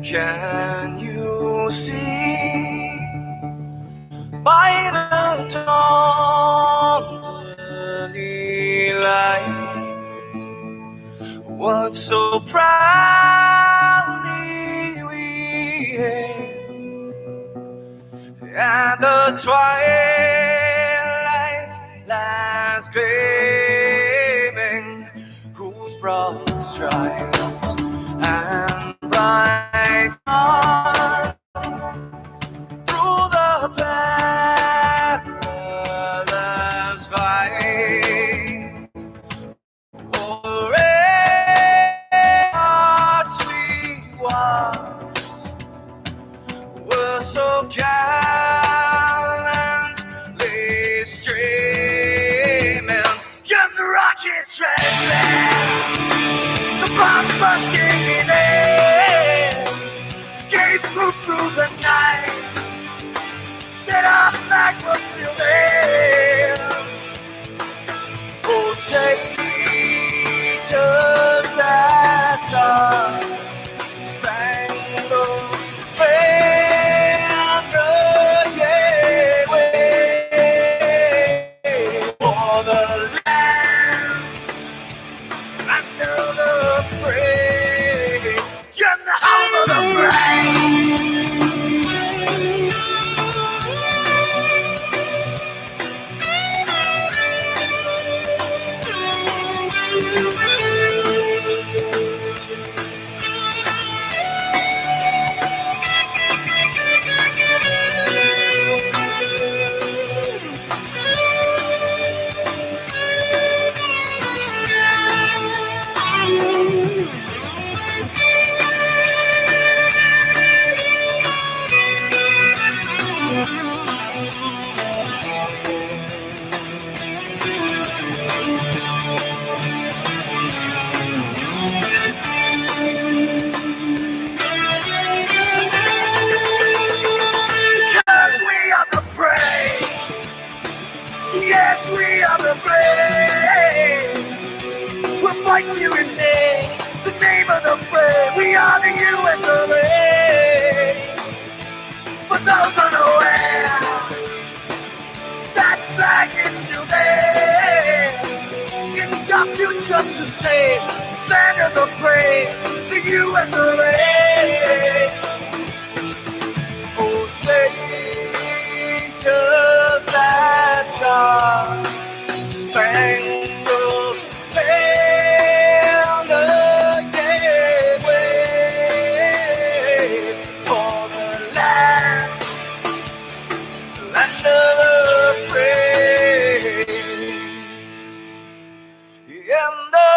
Can you see by the dawn's early light what so proudly we hailed, and the twilight's last gleaming, whose broad stripes and bright stars through the perilous fight o'er hearts we watched were so gallantly streaming, and the rockets trembling, the bombs bursting in air, gave proof through the night that our flag was still there. Oh, say, just that star-spangled banner, yeah, wave for the land under the fray, and the home of the brave. Yes, we are the brave. We'll fight you in name, the name of the brave. We are the US of A. For those unaware, that flag is still there. It's our future to save. Stand of the brave, the US of A. Oh, say just that star-spangled banner, yeah, wave for the land of the free, and the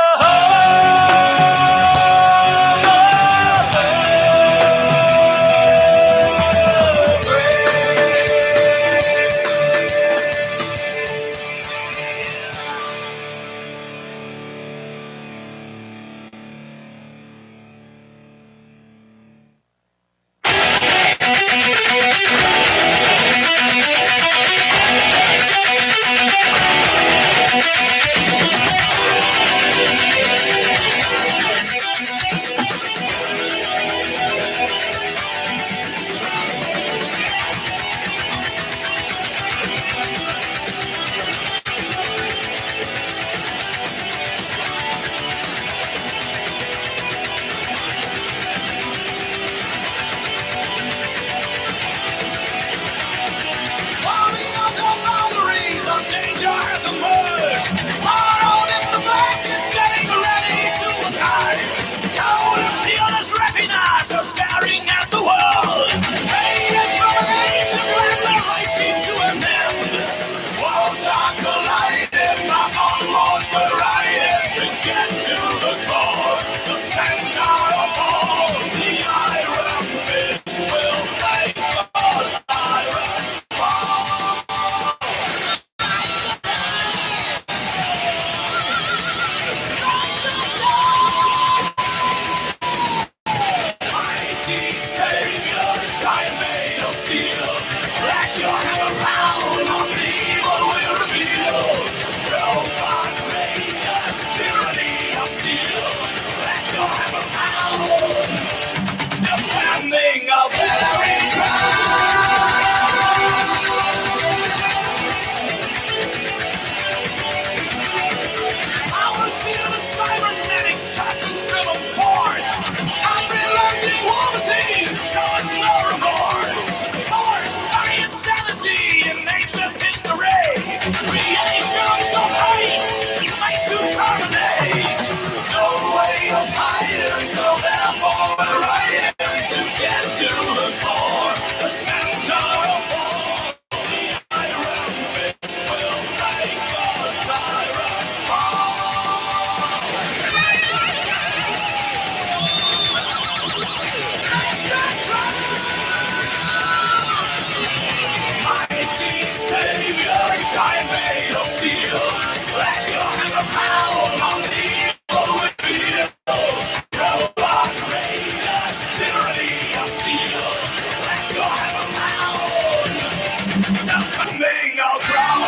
staring at the world, radiant from an ancient land where life came to an end. Worlds are colliding, our onwards we're riding to get to the core, the center of all. The iron fist will make the pirates fall. Savior, giant made of steel, let your hammer pound on the evil we reveal. Robot raiders, tyranny of steel, let your hammer pound. Defend giant made of steel. Let your hammer pound on the wheel. Robot raiders, tyranny of steel. Let your hammer pound. Defending our ground.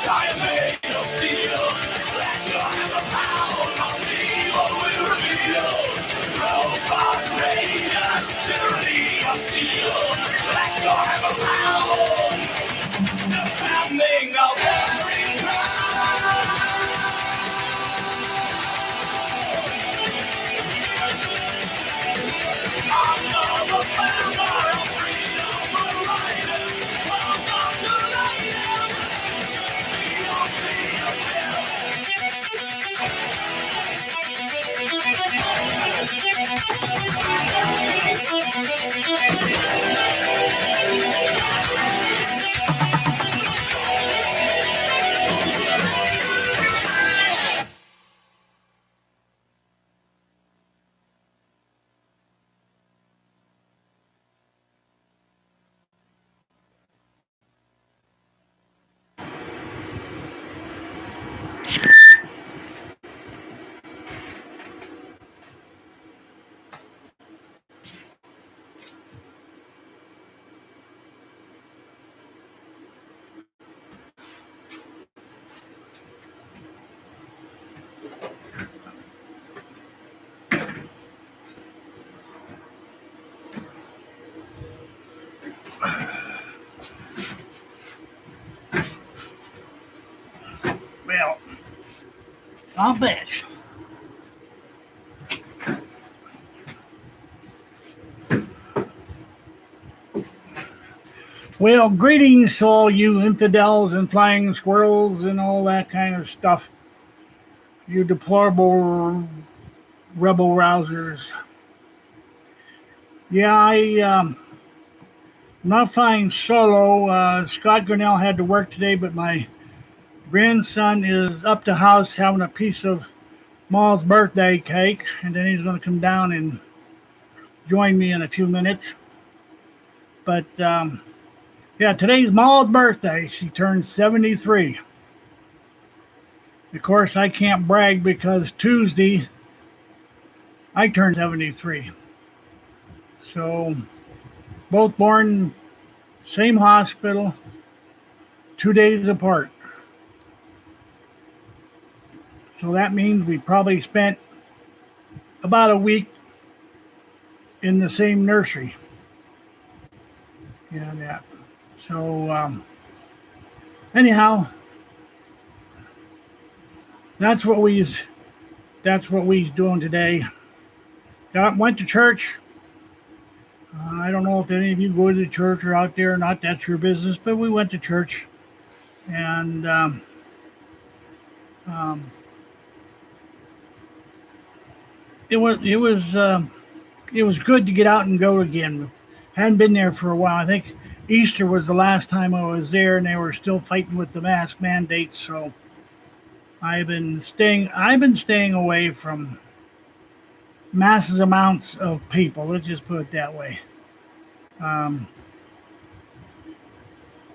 Giant made of steel. Let your hammer pound on the evil we reveal. Robot raiders, tyranny of steel. Let your hammer pound. Defending our very ground. Under the banner of freedom we're riding. World's up to light. Beyond the abyss. Well, I'll bet. Well, greetings to all you infidels and flying squirrels and all that kind of stuff. You deplorable rebel rousers. Yeah, I'm not flying solo. Scott Grinnell had to work today, but my grandson is up to house having a piece of Ma's birthday cake, and then he's going to come down and join me in a few minutes. But yeah, today's Ma's birthday. She turned 73. Of course, I can't brag because Tuesday I turned 73. So both born same hospital, 2 days apart. So that means we probably spent about a week in the same nursery. Yeah, that. So anyhow, that's what we's doing today. Went to church. I don't know if any of you go to the church or out there or not. That's your business. But we went to church, and it was good to get out and go again. Hadn't been there for a while. I think Easter was the last time I was there, and they were still fighting with the mask mandates. So I've been staying away from massive amounts of people. Let's just put it that way.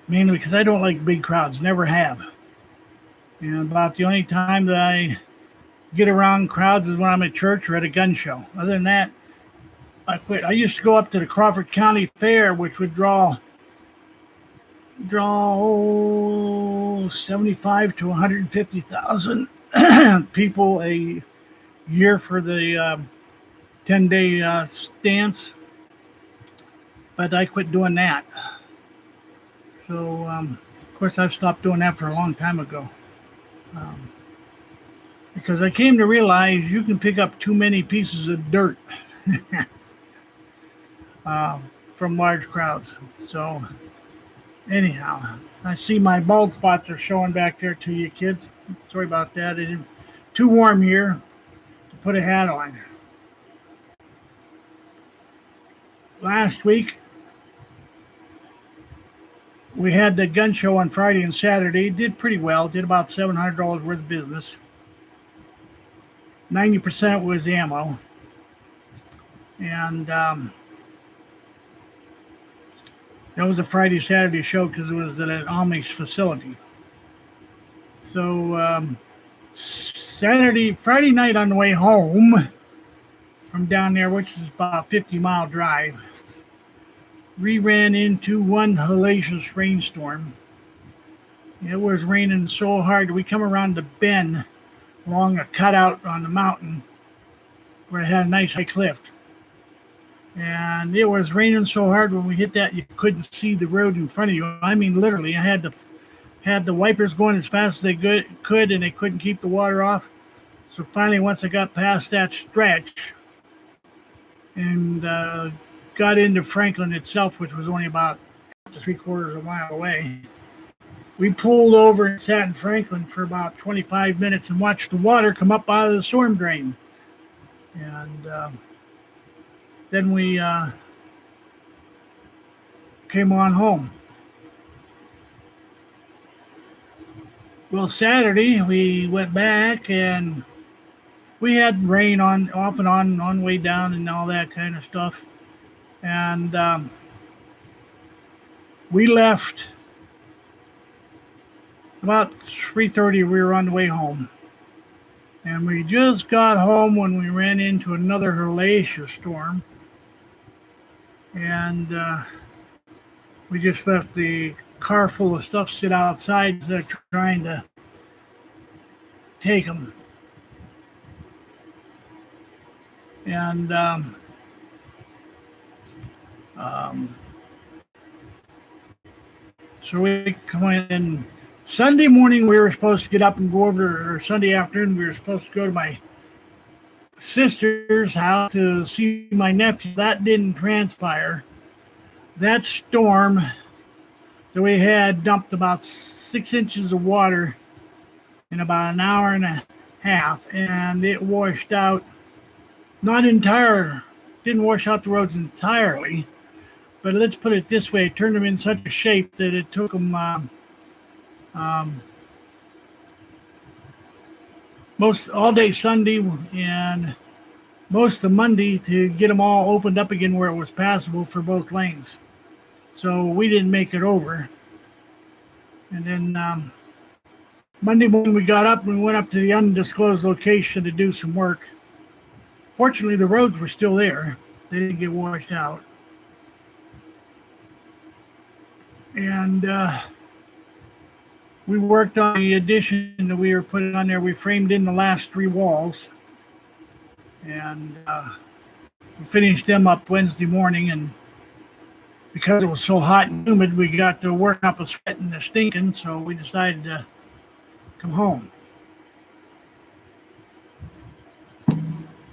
Mainly because I don't like big crowds. Never have. And about the only time that I get around crowds is when I'm at church or at a gun show. Other than that, I quit. I used to go up to the Crawford County Fair, which would draw draw 75 to 150,000 people a year for the 10-day stance, but I quit doing that. So, of course, I've stopped doing that for a long time ago. Um, because I came to realize you can pick up too many pieces of dirt uh, from large crowds. So, anyhow, I see my bald spots are showing back there to you kids. Sorry about that. It's too warm here to put a hat on. Last week, we had the gun show on Friday and Saturday. Did pretty well. Did about $700 worth of business. 90% was ammo. And that was a Friday, Saturday show because it was at an Amish facility. So Friday night on the way home from down there, which is about a 50-mile drive, we ran into one hellacious rainstorm. It was raining so hard. We come around the bend along a cutout on the mountain where it had a nice high cliff. And it was raining so hard when we hit that you couldn't see the road in front of you. I mean, literally, I had the wipers going as fast as they could, and they couldn't keep the water off. So finally, once I got past that stretch and got into Franklin itself, which was only about 3/4 of a mile away, we pulled over and sat in Franklin for about 25 minutes and watched the water come up out of the storm drain. And then we came on home. Well, Saturday we went back and we had rain on off and on way down and all that kind of stuff. And we left about 3:30. We were on the way home. And we just got home when we ran into another hellacious storm. And we just left the car full of stuff sit outside. They're trying to take them. And so we come in. Sunday morning, we were supposed to get up and go over, or Sunday afternoon, we were supposed to go to my sister's house to see my nephew. That didn't transpire. That storm that we had dumped about 6 inches of water in about an hour and a half, and it washed out, didn't wash out the roads entirely, but let's put it this way, it turned them in such a shape that it took them most all day Sunday and most of Monday to get them all opened up again where it was passable for both lanes. So we didn't make it over. And then Monday morning we got up and we went up to the undisclosed location to do some work. Fortunately, the roads were still there. They didn't get washed out. And we worked on the addition that we were putting on there. We framed in the last 3 walls. And we finished them up Wednesday morning. And because it was so hot and humid, we got to work up a sweat and a stinking. So we decided to come home.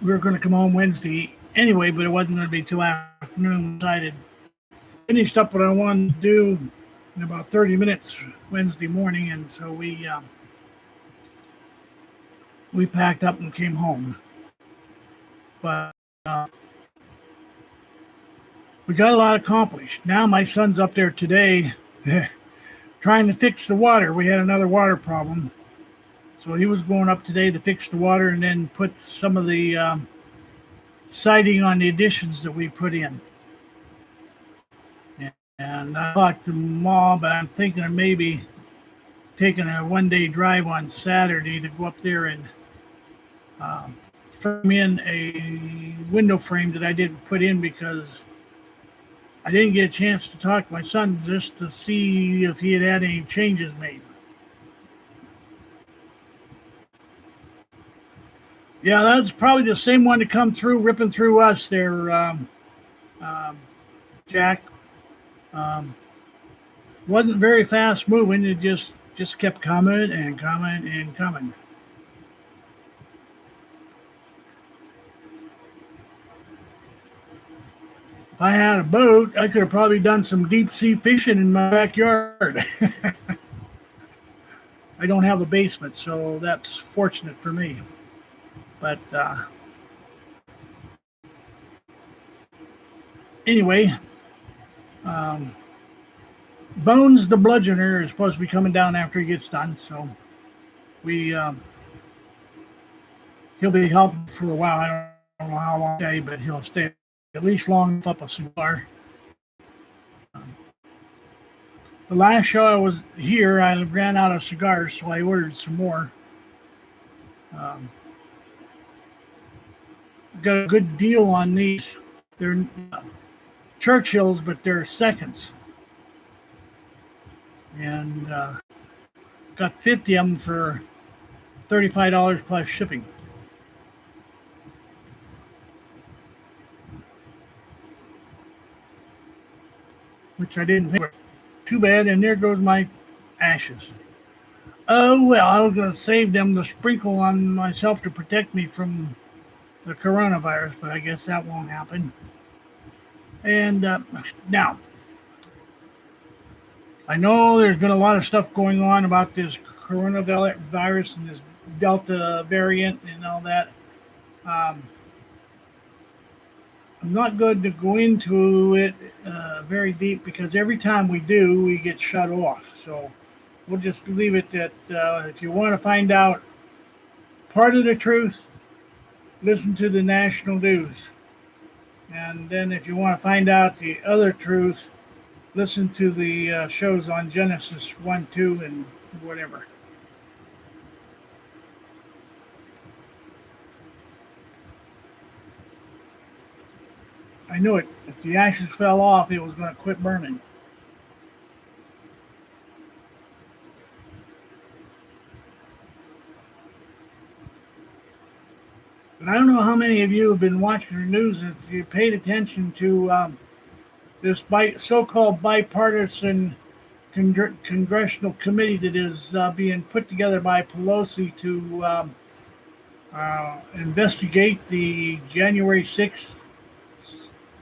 We were going to come home Wednesday anyway, but it wasn't going to be till afternoon. We decided, finished up what I wanted to do in about 30 minutes Wednesday morning, and so we packed up and came home. But we got a lot accomplished. Now my son's up there today trying to fix the water. We had another water problem. So he was going up today to fix the water and then put some of the siding on the additions that we put in. And I talked to Mom, but I'm thinking of maybe taking a one-day drive on Saturday to go up there and frame in a window frame that I didn't put in because I didn't get a chance to talk to my son just to see if he had had any changes made. Yeah, that's probably the same one to come through, ripping through us there, um, Jack. Um, wasn't very fast moving. It just kept coming and coming and coming. If I had a boat, I could have probably done some deep sea fishing in my backyard. I don't have a basement, so that's fortunate for me. But anyway, um, Bones the Bludgeoner is supposed to be coming down after he gets done, so we he'll be helping for a while. I don't know how long he'll stay, but he'll stay at least long enough up a cigar. The last show I was here, I ran out of cigars, so I ordered some more. Um, got a good deal on these. They're Churchills, but they're seconds, and got 50 of them for $35 plus shipping, which I didn't think. Too bad, and there goes my ashes. Oh well, I was going to save them to sprinkle on myself to protect me from the coronavirus, but I guess that won't happen. And now, I know there's been a lot of stuff going on about this coronavirus and this Delta variant and all that. Um, I'm not going to go into it very deep because every time we do, we get shut off. So we'll just leave it that if you want to find out part of the truth, listen to the national news. And then if you want to find out the other truth, listen to the shows on Genesis 1, 2, and whatever. I knew it. If the ashes fell off, it was going to quit burning. But I don't know how many of you have been watching the news. If you paid attention to this so-called bipartisan congressional committee that is being put together by Pelosi to investigate the January 6th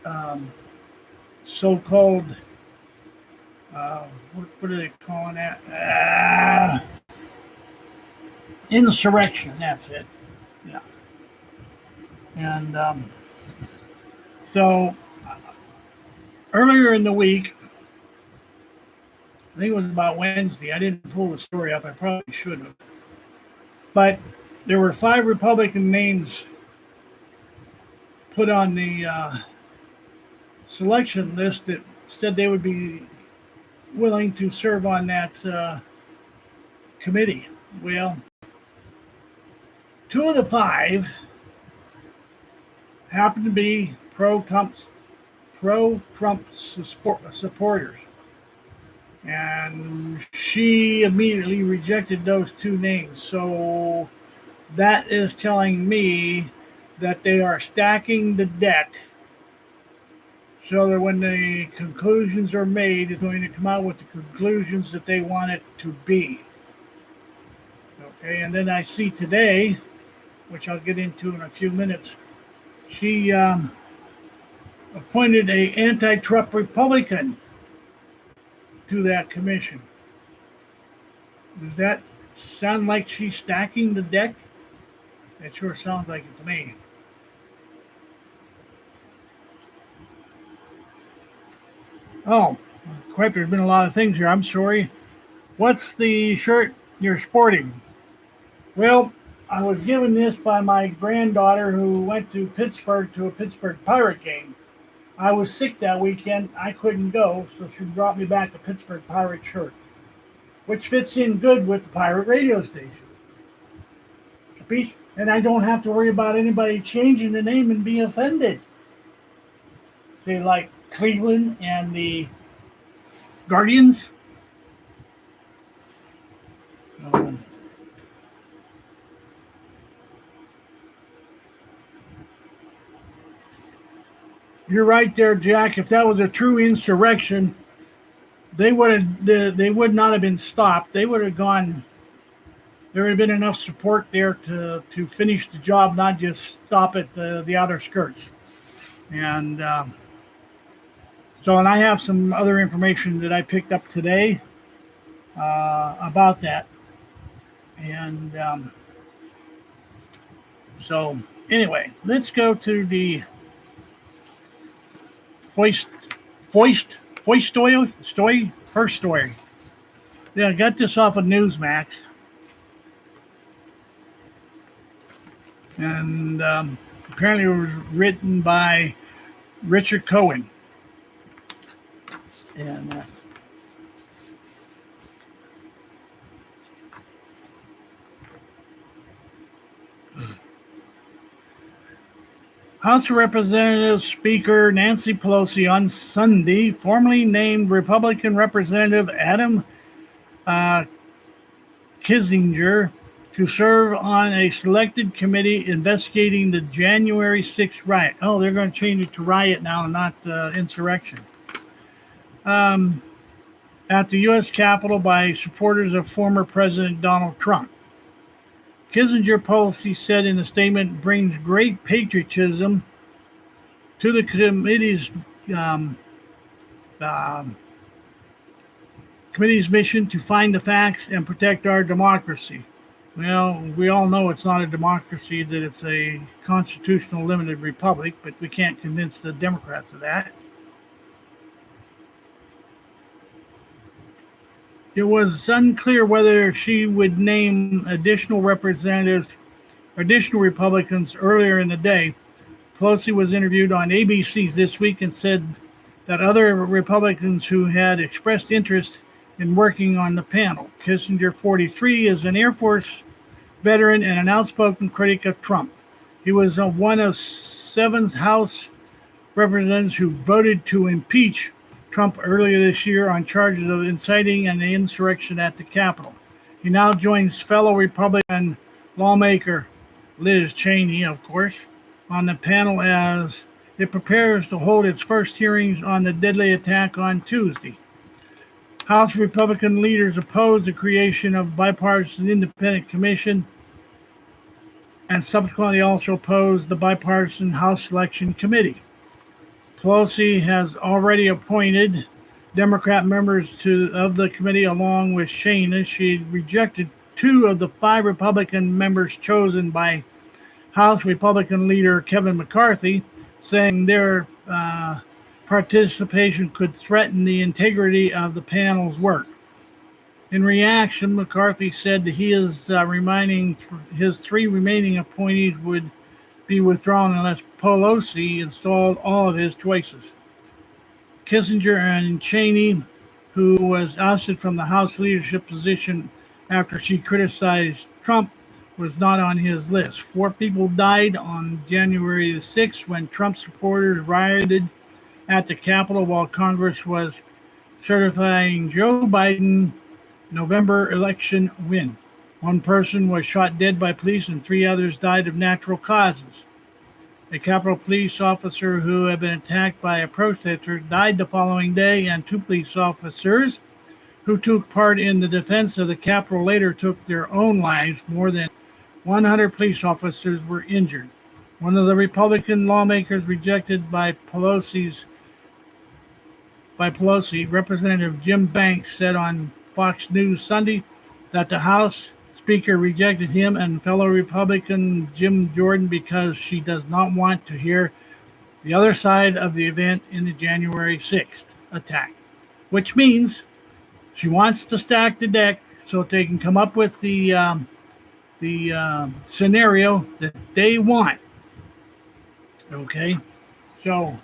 um, so-called what are they calling that? Insurrection. That's it. Yeah. And so earlier in the week, I think it was about Wednesday. I didn't pull the story up. I probably should have. But there were 5 Republican names put on the selection list that said they would be willing to serve on that committee. Well, 2 of the 5 happen to be pro-Trump supporters. And she immediately rejected those 2 names. So that is telling me that they are stacking the deck so that when the conclusions are made, it's going to come out with the conclusions that they want it to be. Okay, and then I see today, which I'll get into in a few minutes, she appointed a anti-Trump Republican to that commission. Does that sound like she's stacking the deck? It sure sounds like it to me. Oh, crap, there's been a lot of things here. I'm sorry. What's the shirt you're sporting? Well, I was given this by my granddaughter who went to Pittsburgh to a Pittsburgh Pirate game. I was sick that weekend. I couldn't go, so she brought me back a Pittsburgh Pirate shirt, which fits in good with the pirate radio station. And I don't have to worry about anybody changing the name and be offended. Say, like Cleveland and the Guardians. Um, you're right there, Jack. If that was a true insurrection, they would not have been stopped. They would have gone. There would have been enough support there to finish the job, not just stop at the outer skirts. And and I have some other information that I picked up today about that. And so, anyway, let's go to the foist, first story. Yeah, I got this off of Newsmax. And apparently it was written by Richard Cohen. And House of Representatives Speaker Nancy Pelosi on Sunday formally named Republican Representative Adam Kinzinger to serve on a selected committee investigating the January 6th riot. Oh, they're going to change it to riot now, not insurrection. At the U.S. Capitol by supporters of former President Donald Trump. Kissinger policy said in a statement brings great patriotism to the committee's mission to find the facts and protect our democracy. Well, we all know it's not a democracy, that it's a constitutional limited republic, but we can't convince the Democrats of that. It was unclear whether she would name additional Republicans earlier in the day. Pelosi was interviewed on ABC's This Week and said that other Republicans who had expressed interest in working on the panel. Kissinger, 43, is an Air Force veteran and an outspoken critic of Trump. He was one of 7 House representatives who voted to impeach Trump earlier this year on charges of inciting an insurrection at the Capitol. He now joins fellow Republican lawmaker Liz Cheney, of course, on the panel as it prepares to hold its first hearings on the deadly attack on Tuesday. House Republican leaders opposed the creation of a bipartisan independent commission and subsequently also opposed the bipartisan House Selection Committee. Pelosi has already appointed Democrat members of the committee along with Cheney. She rejected 2 of the 5 Republican members chosen by House Republican leader Kevin McCarthy, saying their participation could threaten the integrity of the panel's work. In reaction, McCarthy said that he is reminding his 3 remaining appointees would be withdrawn unless Pelosi installed all of his choices. Kissinger and Cheney, who was ousted from the House leadership position after she criticized Trump, was not on his list. 4 people died on January the 6th when Trump supporters rioted at the Capitol while Congress was certifying Joe Biden's November election win. 1 person was shot dead by police and 3 others died of natural causes. A Capitol police officer who had been attacked by a protester died the following day, and 2 police officers who took part in the defense of the Capitol later took their own lives. More than 100 police officers were injured. One of the Republican lawmakers rejected by Pelosi, Representative Jim Banks, said on Fox News Sunday that the House Speaker rejected him and fellow Republican Jim Jordan because she does not want to hear the other side of the event in the January 6th attack, which means she wants to stack the deck so they can come up with the scenario that they want. Okay, so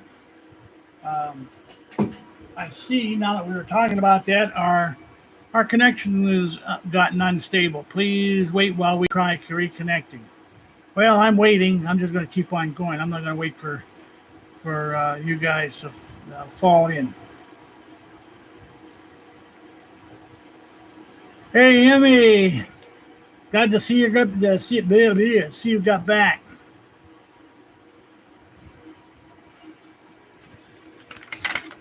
I see now that we were talking about that, our connection has gotten unstable. Please wait while we try reconnecting. Well, I'm waiting. I'm just going to keep on going. I'm not going to wait for you guys to fall in. Hey, Emmy, glad to see you. Good to see you. See you got back.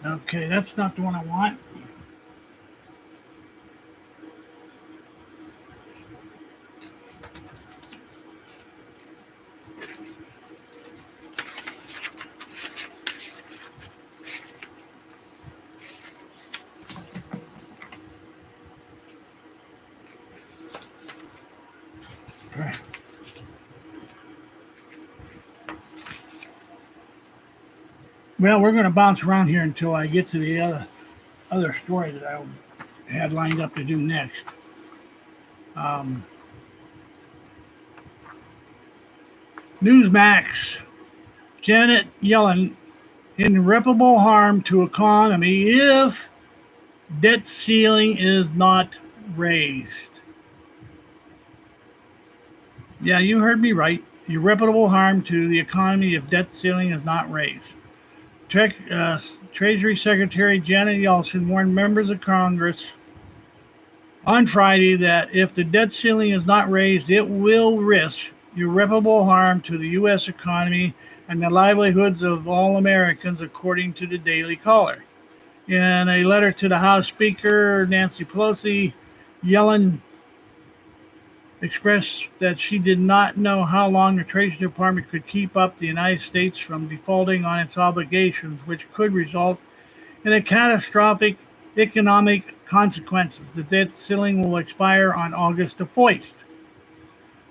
Okay, that's not the one I want. Well, we're going to bounce around here until I get to the other story that I had lined up to do next. Um, Newsmax, Janet Yellen, irreparable harm to economy if debt ceiling is not raised. Yeah, you heard me right. Irreparable harm to the economy if debt ceiling is not raised. Treasury Secretary Janet Yellen warned members of Congress on Friday that if the debt ceiling is not raised, it will risk irreparable harm to the U.S. economy and the livelihoods of all Americans, according to the Daily Caller. In a letter to the House Speaker, Nancy Pelosi, Yellen expressed that she did not know how long the Treasury Department could keep up the United States from defaulting on its obligations, which could result in a catastrophic economic consequences. The debt ceiling will expire on August the 4th.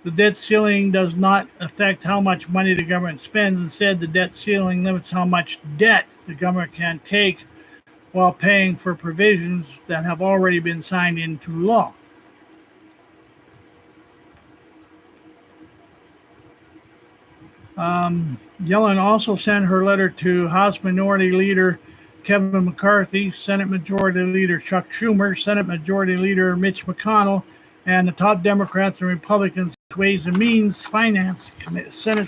The debt ceiling does not affect how much money the government spends. Instead, the debt ceiling limits how much debt the government can take while paying for provisions that have already been signed into law. Yellen also sent her letter to House Minority Leader Kevin McCarthy, Senate Majority Leader Chuck Schumer, Senate Majority Leader Mitch McConnell, and the top Democrats and Republicans Ways and Means Senate's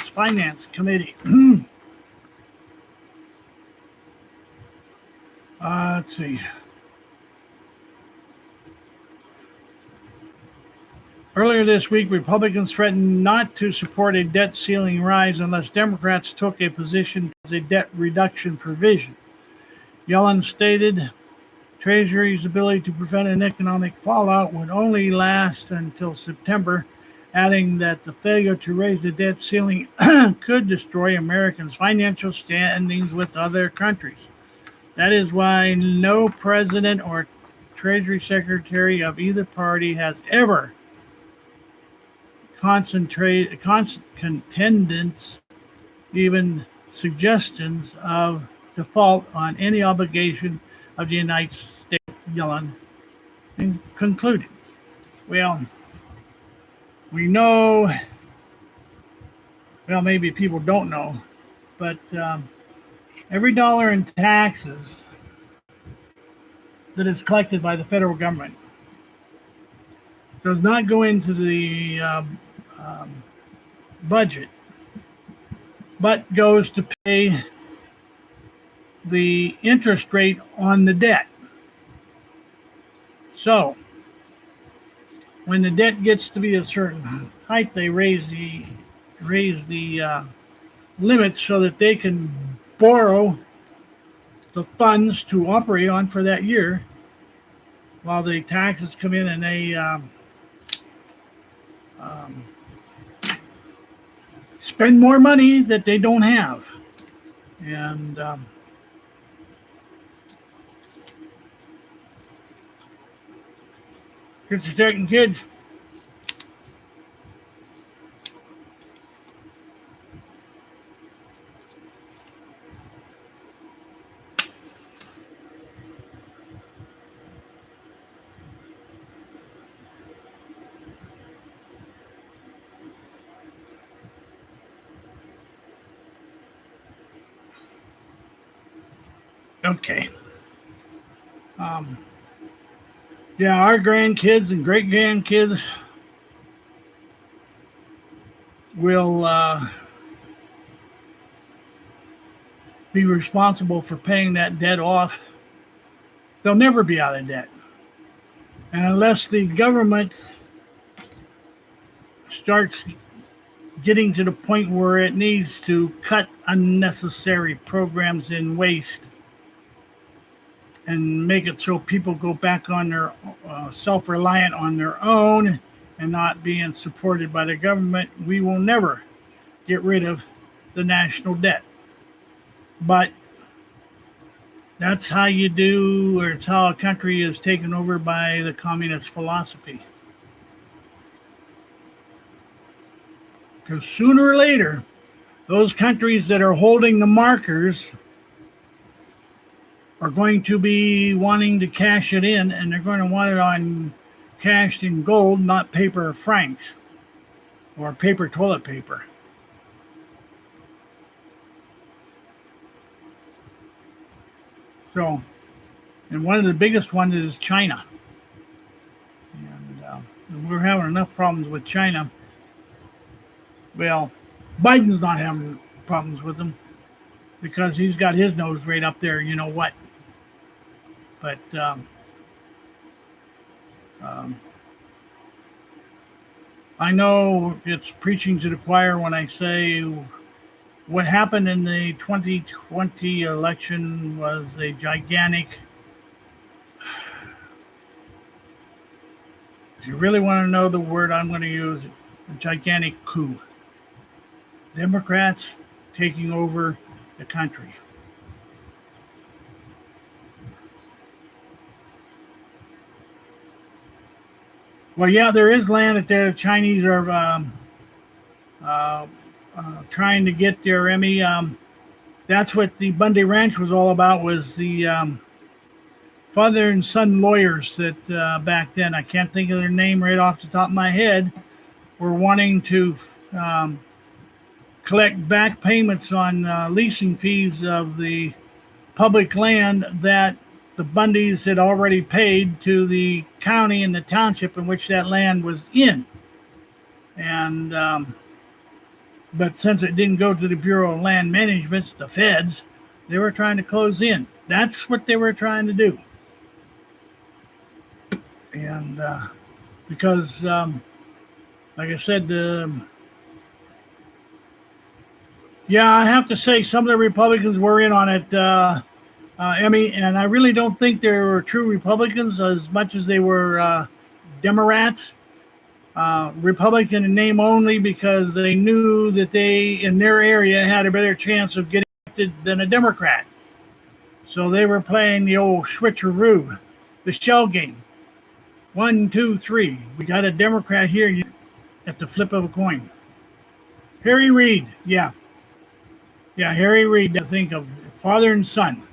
Finance Committee. Let's see. Earlier this week, Republicans threatened not to support a debt ceiling rise unless Democrats took a position as a debt reduction provision. Yellen stated Treasury's ability to prevent an economic fallout would only last until September, adding that the failure to raise the debt ceiling could destroy Americans' financial standings with other countries. That is why no president or Treasury Secretary of either party has ever contendants, even suggestions of default on any obligation of the United States, Yellen concluded. Well, we know, well, maybe people don't know, but every dollar in taxes that is collected by the federal government does not go into the budget, but goes to pay the interest rate on the debt. So, when the debt gets to be a certain height, they raise the limits so that they can borrow the funds to operate on for that year, while the taxes come in and they spend more money that they don't have. And kids are taking kids. Okay. Yeah, our grandkids and great grandkids will be responsible for paying that debt off, they'll never be out of debt. And unless the government starts getting to the point where it needs to cut unnecessary programs in waste and make it so people go back on their self-reliant on their own and not being supported by the government, we will never get rid of the national debt. But that's how you do, or it's how a country is taken over by the communist philosophy. Because sooner or later, those countries that are holding the markers are going to be wanting to cash it in, and they're going to want it on cashed in gold, not paper francs or paper toilet paper. So, and one of the biggest ones is China. And we're having enough problems with China. Well, Biden's not having problems with them because he's got his nose right up there, you know what. But I know it's preaching to the choir when I say what happened in the 2020 election was a gigantic, if you really want to know the word I'm going to use, a gigantic coup. Democrats taking over the country. Well, yeah, there is land that the Chinese are uh, trying to get there, Emmy. That's what the Bundy Ranch was all about. Was the father and son lawyers that back then, I can't think of their name right off the top of my head, were wanting to collect back payments on leasing fees of the public land that the Bundys had already paid to the county and the township in which that land was in. And but since it didn't go to the Bureau of Land Management, the feds, they were trying to close in. That's what they were trying to do. And because, like I said, yeah, I have to say some of the Republicans were in on it, Emmy, and I really don't think they were true Republicans as much as they were Democrats. Republican in name only because they knew that they, in their area, had a better chance of getting elected than a Democrat. So they were playing the old switcheroo, the shell game. 1, 2, 3. We got a Democrat here at the flip of a coin. Harry Reid, yeah. Yeah, Harry Reid, I think of father and son.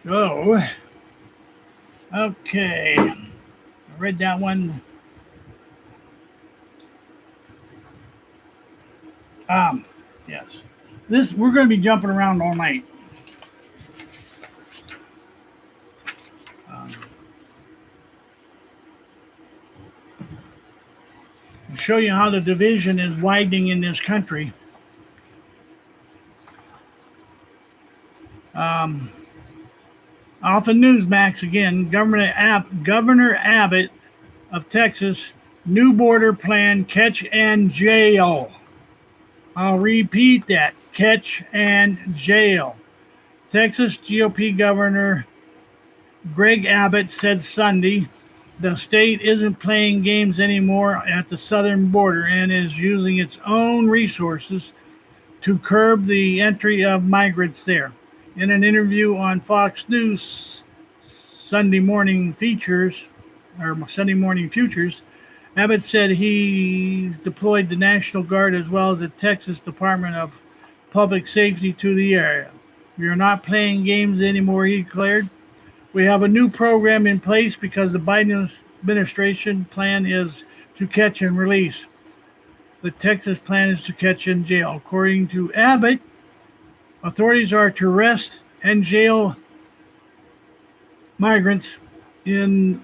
So, okay. I read that one. Yes. This we're going to be jumping around all night. Show you how the division is widening in this country. Off of Newsmax again, Governor Abbott of Texas, new border plan, catch and jail. I'll repeat that, catch and jail. Texas GOP Governor Greg Abbott said Sunday the state isn't playing games anymore at the southern border and is using its own resources to curb the entry of migrants there. In an interview on Fox News Sunday Morning Futures, Abbott said he deployed the National Guard as well as the Texas Department of Public Safety to the area. We are not playing games anymore, he declared. We have a new program in place because the Biden administration plan is to catch and release. The Texas plan is to catch and jail. According to Abbott, authorities are to arrest and jail migrants in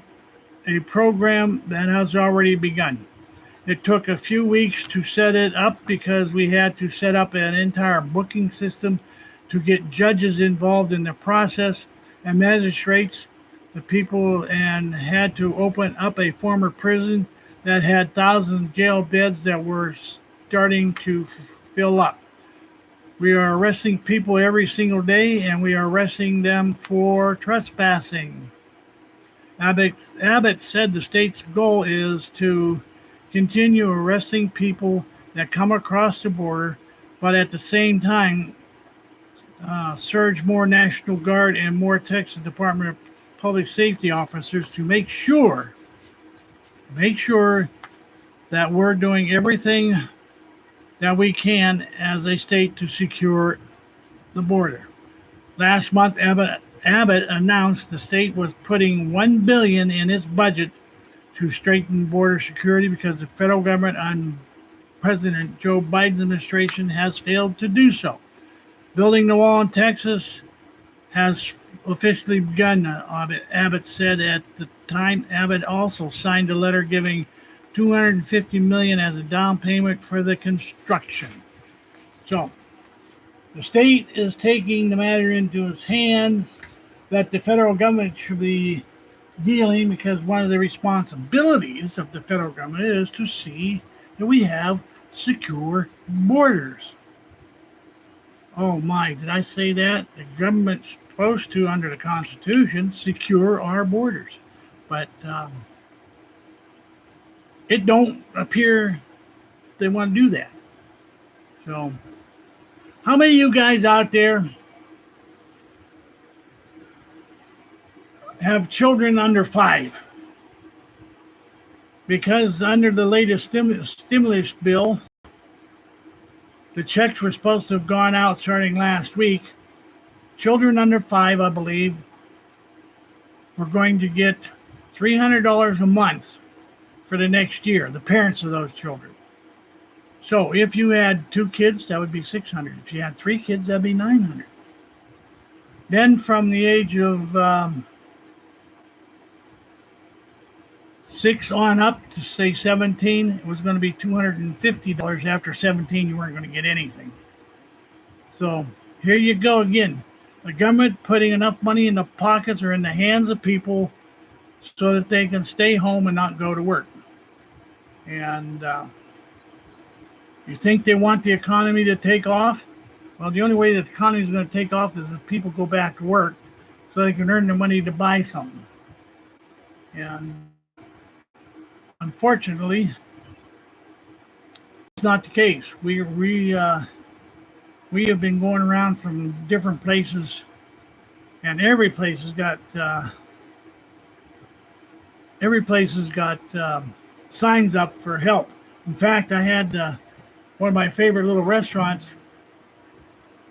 a program that has already begun. It took a few weeks to set it up because we had to set up an entire booking system to get judges involved in the process and magistrates, the people, and had to open up a former prison that had thousands of jail beds that were starting to fill up. We are arresting people every single day, and we are arresting them for trespassing. Abbott said the state's goal is to continue arresting people that come across the border, but at the same time, surge more National Guard and more Texas Department of Public Safety officers to make sure that we're doing everything that we can as a state to secure the border. Last month, Abbott announced the state was putting $1 billion in its budget to strengthen border security because the federal government on President Joe Biden's administration has failed to do so. Building the wall in Texas has officially begun, Abbott said at the time. Abbott also signed a letter giving $250 million as a down payment for the construction. So the state is taking the matter into its hands that the federal government should be dealing, because one of the responsibilities of the federal government is to see that we have secure borders. Oh my, did I say that? The government's supposed to, under the Constitution, secure our borders. But it don't appear they want to do that. So, how many of you guys out there have children under 5? Because under the latest stimulus bill, the checks were supposed to have gone out starting last week. Children under 5, I believe, were going to get $300 a month for the next year, the parents of those children. So if you had 2 kids, that would be $600. If you had 3 kids, that'd be $900. Then from the age of 6 on up to say 17, it was going to be $250. After 17, you weren't going to get anything. So here you go again. The government putting enough money in the pockets or in the hands of people so that they can stay home and not go to work. And you think they want the economy to take off? Well, the only way that the economy is going to take off is if people go back to work so they can earn the money to buy something. And unfortunately, it's not the case. We have been going around from different places, and every place has got signs up for help. In fact, I had one of my favorite little restaurants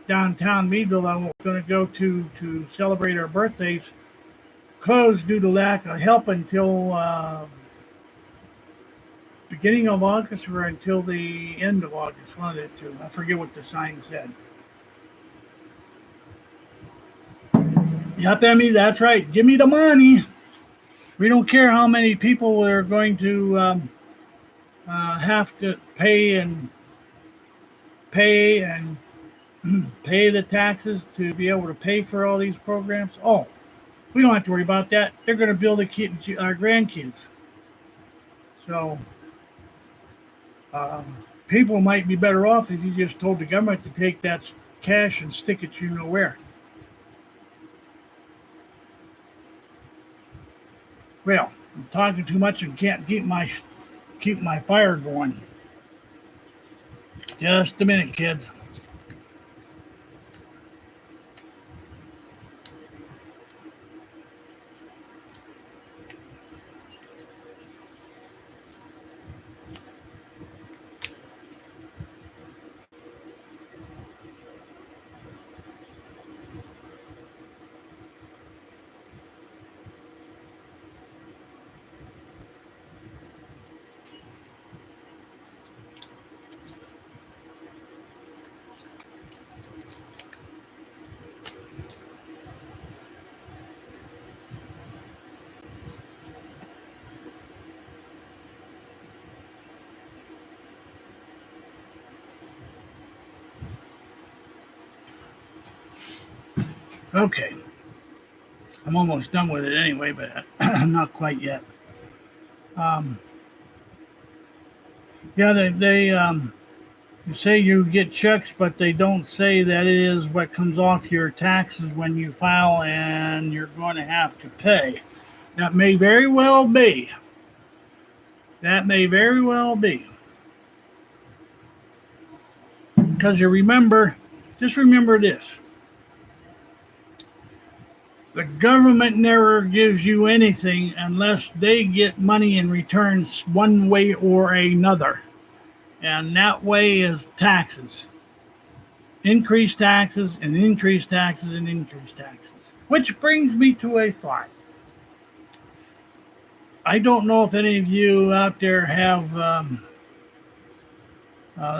downtown Meadville I was going to go to celebrate our birthdays closed due to lack of help until beginning of August or until the end of August, one of the two. I forget what the sign said. Yep, Emmy, that's right. Give me the money. We don't care how many people are going to have to pay and pay the taxes to be able to pay for all these programs. Oh, we don't have to worry about that. They're going to build our grandkids. So people might be better off if you just told the government to take that cash and stick it you know where. Well, I'm talking too much and can't keep my fire going. Just a minute, kids. Okay, I'm almost done with it anyway, but not quite yet. Um, yeah, they you say you get checks, but they don't say that it is what comes off your taxes when you file and you're going to have to pay. That may very well be. That may very well be. Because you remember, just remember this: the government never gives you anything unless they get money in returns one way or another. And that way is taxes. Increase taxes and increase taxes and increase taxes. Which brings me to a thought. I don't know if any of you out there have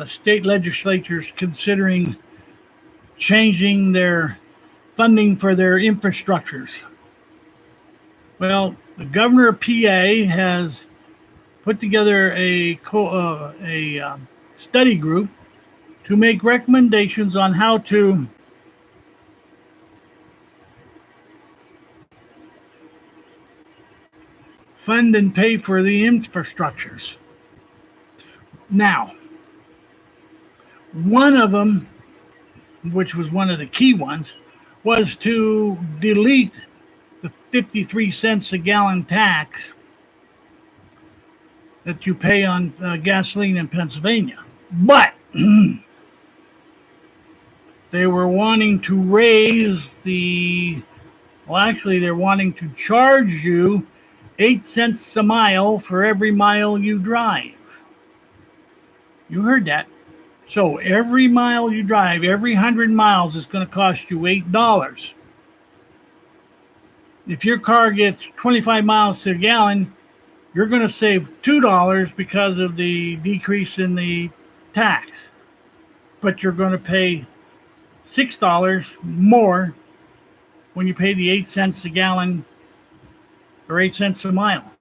state legislatures considering changing their funding for their infrastructures. Well, the governor of PA has put together a study group to make recommendations on how to fund and pay for the infrastructures. Now, one of them, which was one of the key ones, was to delete the 53 cents a gallon tax that you pay on gasoline in Pennsylvania. But they were wanting to raise actually, they're wanting to charge you 8 cents a mile for every mile you drive. You heard that. So every mile you drive, every 100 miles is going to cost you $8. If your car gets 25 miles to a gallon, you're going to save $2 because of the decrease in the tax. But you're going to pay $6 more when you pay the 8 cents a gallon or 8 cents a mile.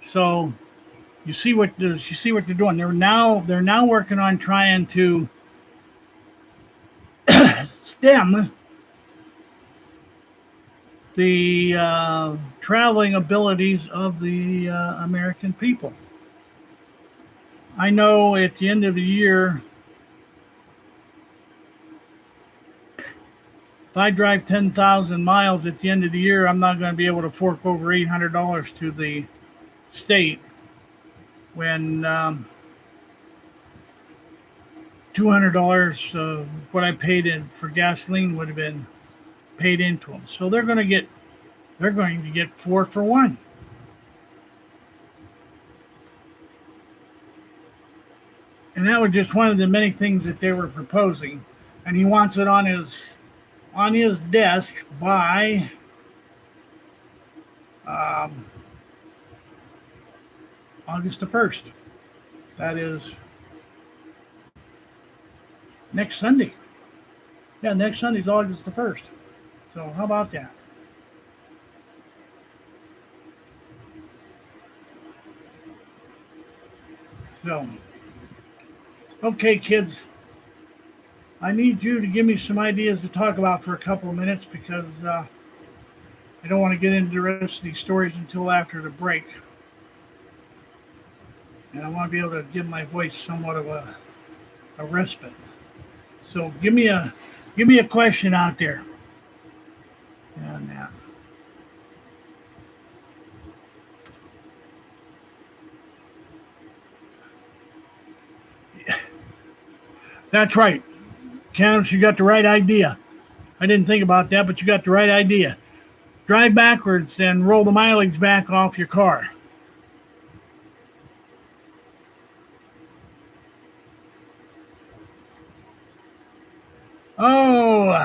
So you see what they're doing. They're now working on trying to stem the traveling abilities of the American people. I know at the end of the year, if I drive 10,000 miles at the end of the year, I'm not going to be able to fork over $800 to the state when $200 of what I paid in for gasoline would have been paid into them. So they're going to get 4 for 1. And that was just one of the many things that they were proposing. And he wants it on his desk by August the 1st. That is next Sunday. Yeah, next Sunday's August the 1st. So how about that? So, okay, kids, I need you to give me some ideas to talk about for a couple of minutes because I don't want to get into the rest of these stories until after the break. And I want to be able to give my voice somewhat of a respite. So give me a question out there. And that's right. Candace, you got the right idea. I didn't think about that, but you got the right idea. Drive backwards and roll the mileage back off your car. Oh,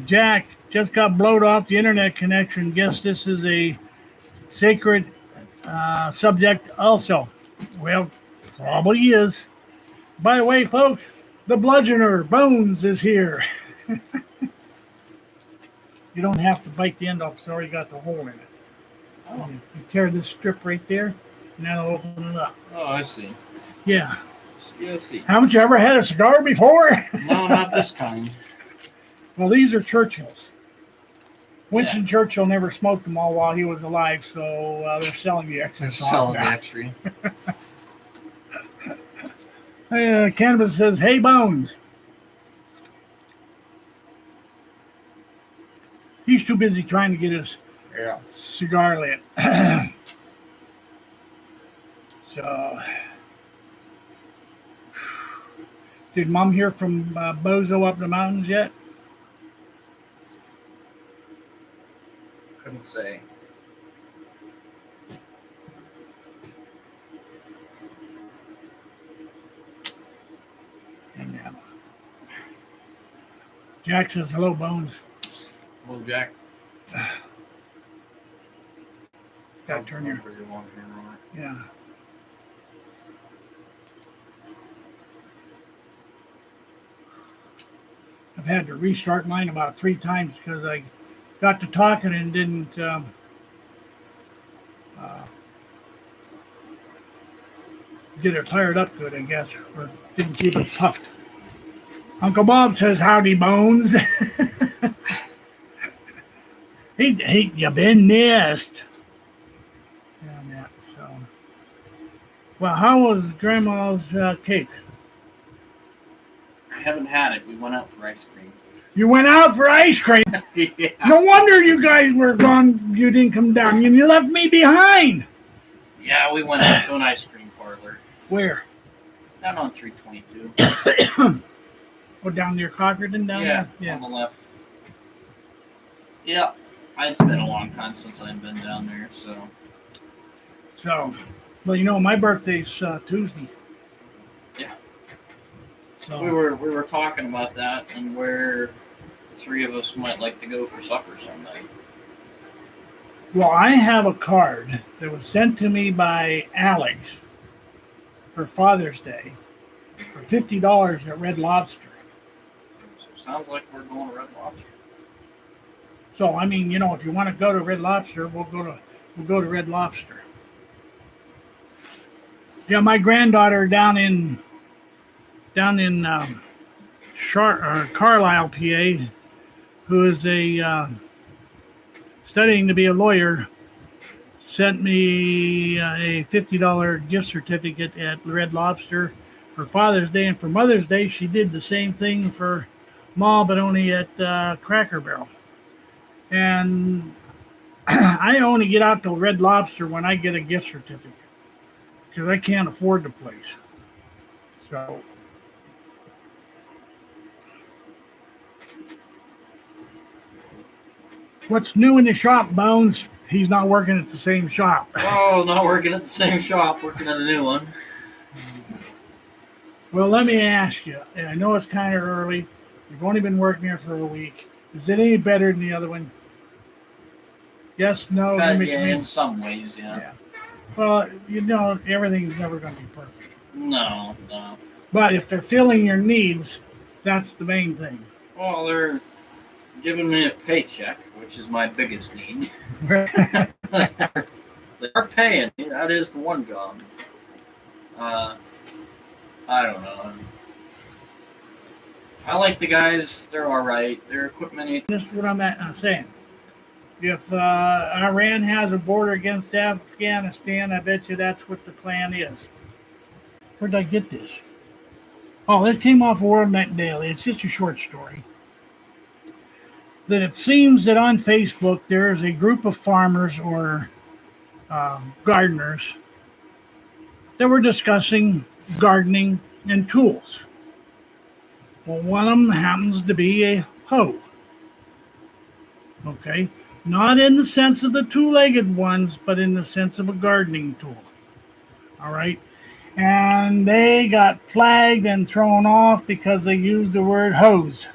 Jack just got blowed off the internet connection. Guess this is a sacred subject also. Well, probably is. By the way, folks, the bludgeoner, Bones, is here. You don't have to bite the end off, it's already got the hole in it. Oh. You tear this strip right there, and that'll open it up. Oh, I see. Yeah. Yeah, I see. Haven't you ever had a cigar before? No, not this kind. Well, these are Churchills. Yeah. Winston Churchill never smoked them all while he was alive, so they're selling the excess off Selling the now. extra. Cannabis says, "Hey Bones." He's too busy trying to get his Yeah. cigar lit. So, did Mom hear from Bozo up the mountains yet? Couldn't say. And Jack says, "Hello, Bones." Well, Jack. Gotta turn your. Yeah. I've had to restart mine about 3 times because I got to talking and didn't get it fired up good, I guess, or didn't keep it puffed. Uncle Bob says, "Howdy, Bones." Hey, you been missed. Yeah, so. Well, how was Grandma's cake? I haven't had it. We went out for ice cream. You went out for ice cream. Yeah. No wonder you guys were gone. You didn't come down. You left me behind. Yeah, we went out to an ice cream parlor. Where? Down on 322. Oh, down near Cockerton down Yeah, there? on the left. Yeah, it's been a long time since I've been down there, so. So, well, my birthday's Tuesday. Yeah. So We were talking about that and where the 3 of us might like to go for supper someday. Well, I have a card that was sent to me by Alex for Father's Day for $50 at Red Lobster. So sounds like we're going to Red Lobster. So I mean, if you want to go to Red Lobster, we'll go to Red Lobster. Yeah, my granddaughter down in Carlisle, PA, who is studying to be a lawyer, sent me a $50 gift certificate at Red Lobster for Father's Day, and for Mother's Day she did the same thing for Ma, but only at Cracker Barrel. And I only get out to Red Lobster when I get a gift certificate because I can't afford the place. So. What's new in the shop, Bones? He's not working at the same shop. Oh, not working at the same shop, working at a new one. Well, let me ask you, and I know it's kind of early. You've only been working here for a week. Is it any better than the other one? Yes, no, in between? Yeah, in some ways, yeah. Well, everything's never going to be perfect. No. But if they're filling your needs, that's the main thing. Well, they're giving me a paycheck, which is my biggest need. They are paying me. That is the one job. I don't know. I like the guys. They're all right. Their equipment. This is what I'm saying. If Iran has a border against Afghanistan, I bet you that's what the plan is. Where'd I get this? Oh, it came off World Net Daily. It's just a short story. That it seems that on Facebook there is a group of farmers or gardeners that were discussing gardening and tools. Well, one of them happens to be a hoe. Okay? Not in the sense of the two-legged ones, but in the sense of a gardening tool. All right? And they got flagged and thrown off because they used the word hose.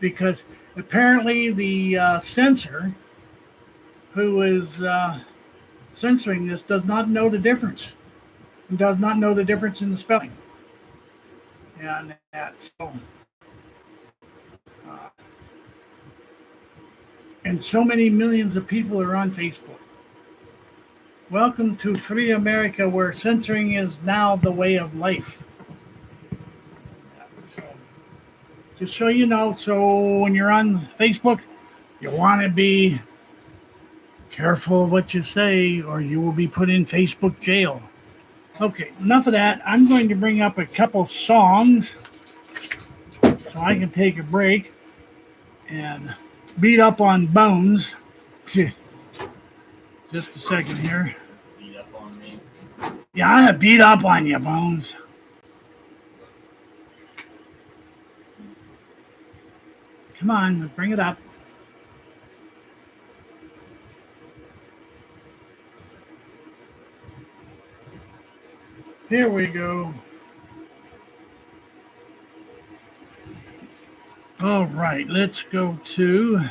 Because apparently the censor who is censoring this does not know the difference. And does not know the difference in the spelling. And and so many millions of people are on Facebook. Welcome to Free America, where censoring is now the way of life. Just so you know, so when you're on Facebook, you want to be careful of what you say, or you will be put in Facebook jail. Okay, enough of that. I'm going to bring up a couple songs so I can take a break and beat up on Bones. Just a second here. Beat up on me. Yeah, I'm gonna beat up on you, Bones. Come on, bring it up. Here we go. All right, let's go to.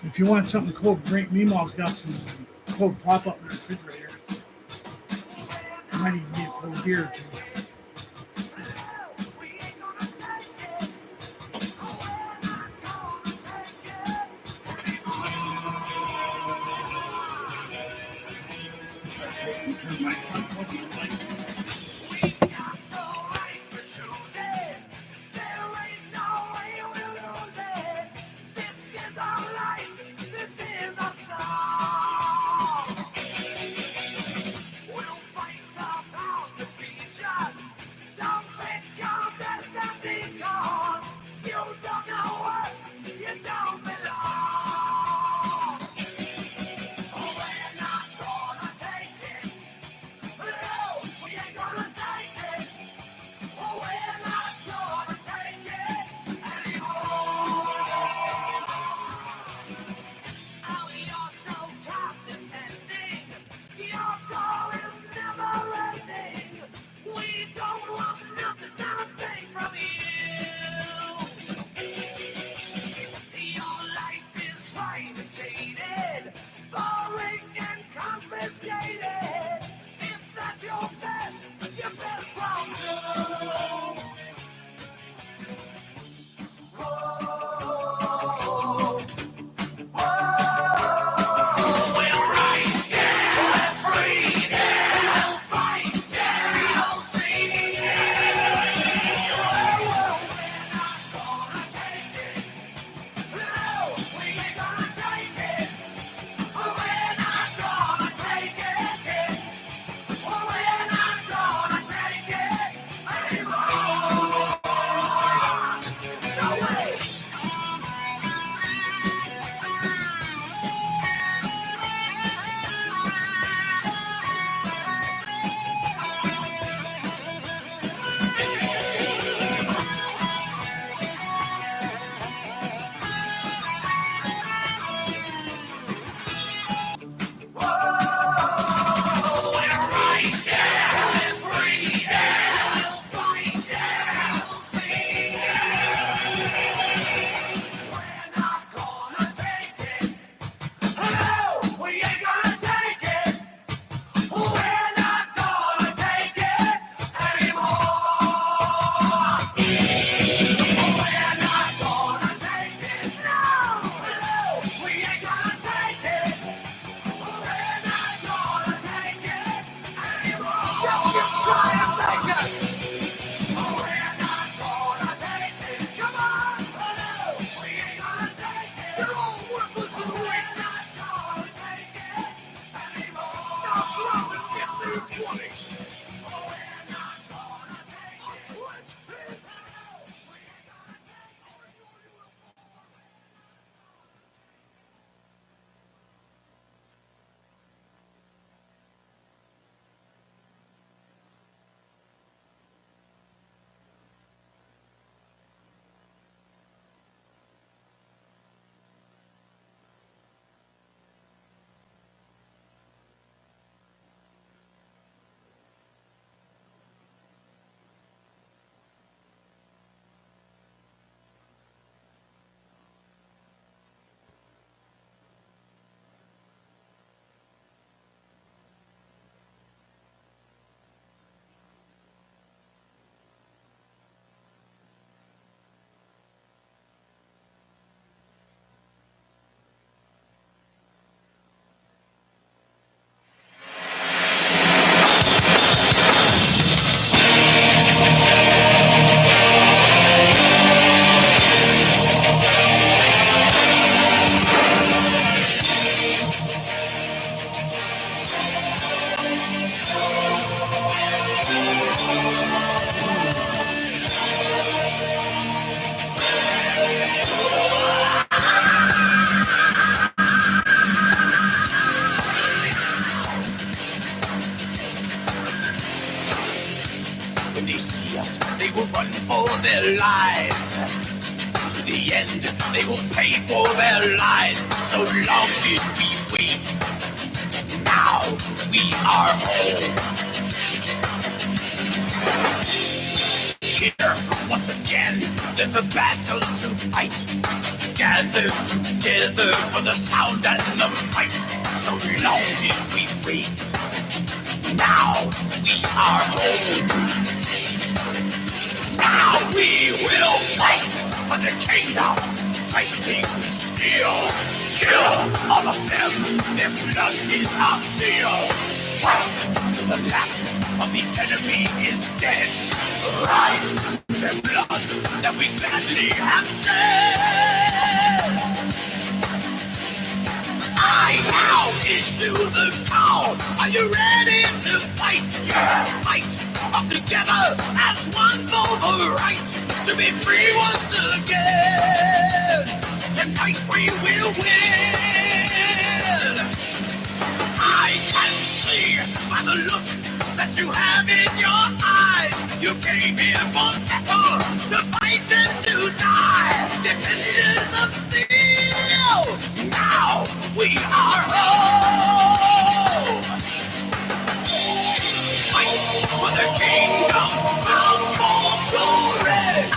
If you want something cold, drink. Meemaw's got some cold pop up in the refrigerator. I might even get a cold beer or two. Turn my will run for their lives. To the end, they will pay for their lies. So long did we wait. Now we are home. Here, once again, there's a battle to fight. Gathered together for the sound and the might. So long did we wait. Now we are home. Now we will fight for the kingdom. Fighting with steel. Kill all of them. Their blood is our seal. Fight till the last of the enemy is dead. Ride their blood that we gladly have shed. I now issue the call. Are you ready to fight? Yeah, fight all together as one for the right to be free once again. Tonight we will win. I can see by the look that you have in your eyes. You came here for battle, to fight and to die. Defenders of steel. Now we are home. Fight for the kingdom, bound for glory.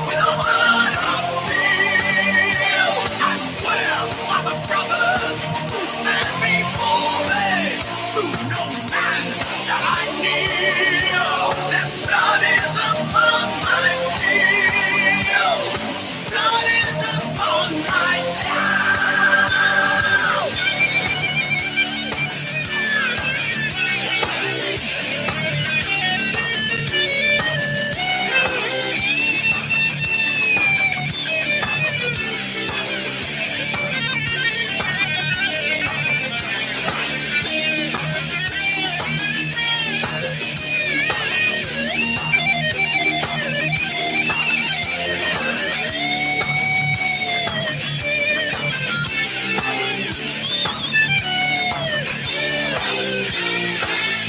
With a heart of steel. I swear by the brothers who stand before me, to no man shall I kneel. Their blood is upon my steel. Blood is upon my steel.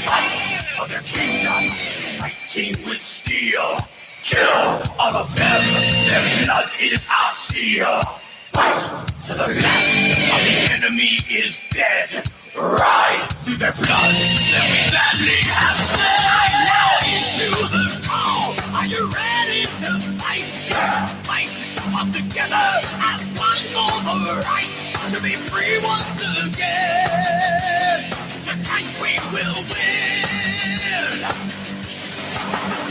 Fight for the kingdom, fighting with steel. Kill all of them, their blood is our seal. Fight till the last of the enemy is dead. Ride through their blood that we gladly have shed. I now issue the call. Are you ready to fight? Yeah, fight all together as one for the right to be free once again. Tonight we will win.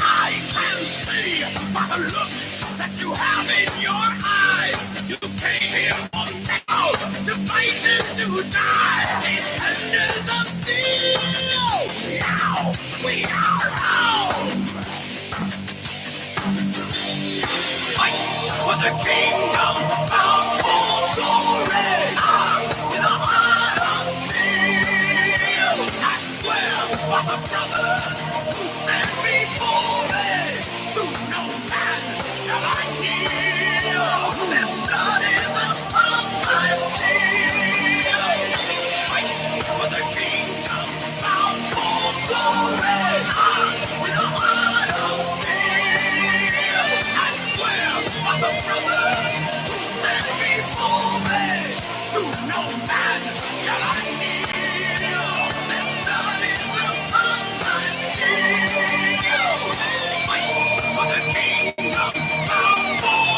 I can see by the look that you have in your eyes. You came here for now, to fight and to die. Defenders of steel. Now we are home. Fight for the kingdom, bound for glory. With a heart of steel. I swear by the brothers who stand before me, to no man shall I kneel. Their blood is upon my steel. Fight for the kingdom, bound for glory. With a heart of steel. I swear by the brothers who stand before me, to no man shall I kneel. Their blood is upon my steel. Fight for the kingdom, bound for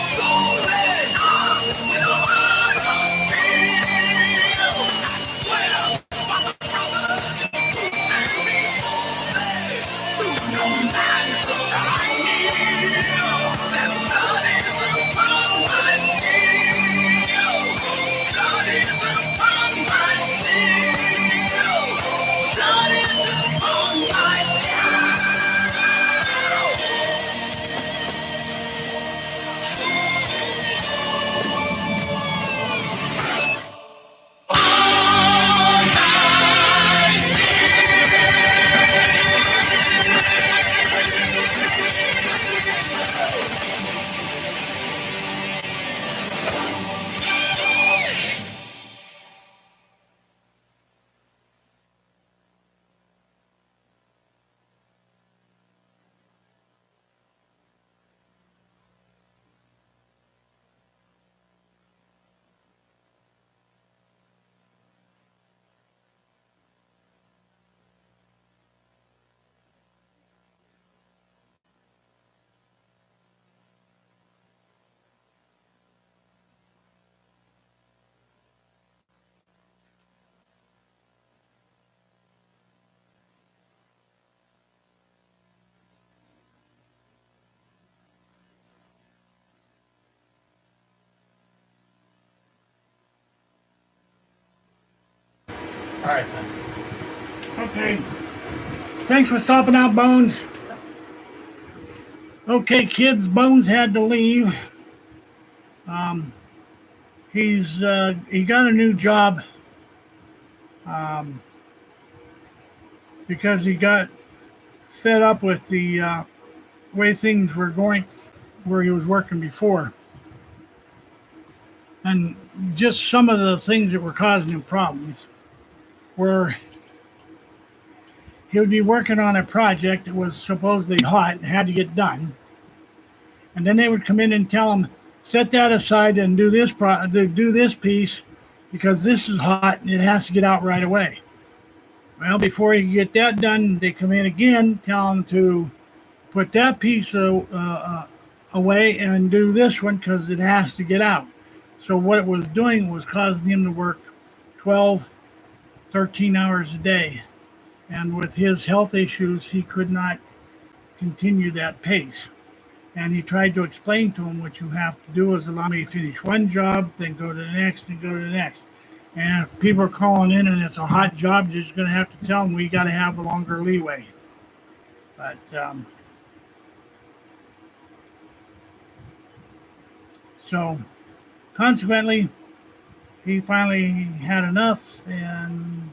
All right then. Okay. Thanks for stopping out, Bones. Okay, kids, Bones had to leave. Um, he got a new job um, because he got fed up with the way things were going where he was working before, and just some of the things that were causing him problems were he would be working on a project that was supposedly hot and had to get done, and then they would come in and tell him, set that aside and do this piece because this is hot and it has to get out right away. Well, before you get that done, they come in again, tell him to put that piece away and do this one because it has to get out. So what it was doing was causing him to work 12, 13 hours a day. And with his health issues, he could not continue that pace. And he tried to explain to him what you have to do is allow me to finish one job, then go to the next, and go to the next. And if people are calling in and it's a hot job, you're just going to have to tell them we got to have a longer leeway. But so consequently, he finally had enough and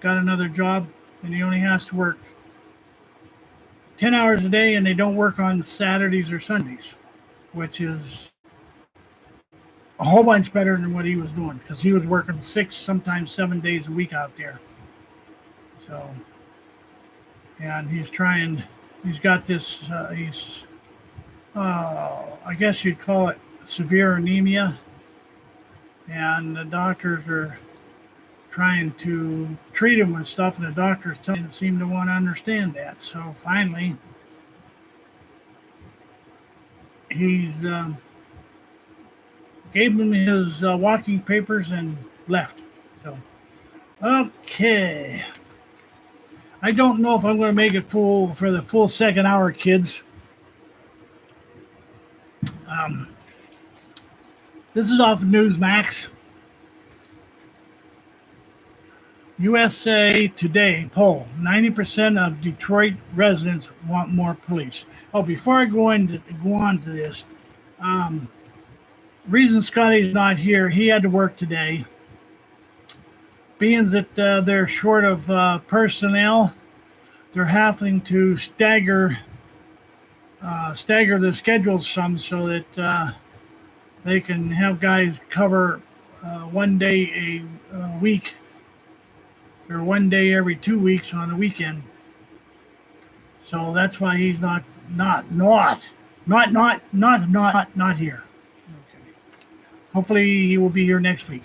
got another job, and he only has to work 10 hours a day, and they don't work on Saturdays or Sundays, which is a whole bunch better than what he was doing because he was working 6, sometimes 7 days a week out there. So, and he's got this, I guess you'd call it severe anemia, and the doctors are trying to treat him with stuff, and the doctors don't seem to want to understand that. So finally, he's gave him his walking papers and left. So, okay. I don't know if I'm going to make it full for the full second hour, kids. This is off Newsmax. USA Today poll: 90% of Detroit residents want more police. Oh, before I go on to this, reason Scotty's not here, he had to work today. Being that they're short of personnel, they're having to stagger the schedules some so that they can have guys cover one day a week or one day every 2 weeks on the weekend. So that's why he's not here. Okay. Hopefully he will be here next week.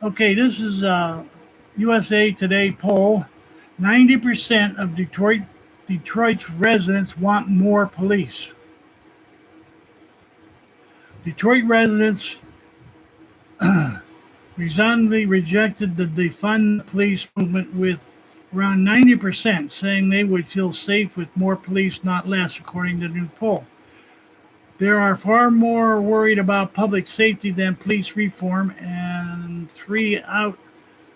Okay, this is USA Today poll. 90% of Detroit's residents want more police. Detroit residents resoundingly rejected the defund the police movement, with around 90% saying they would feel safe with more police, not less, according to the new poll. There are far more worried about public safety than police reform, and 3 out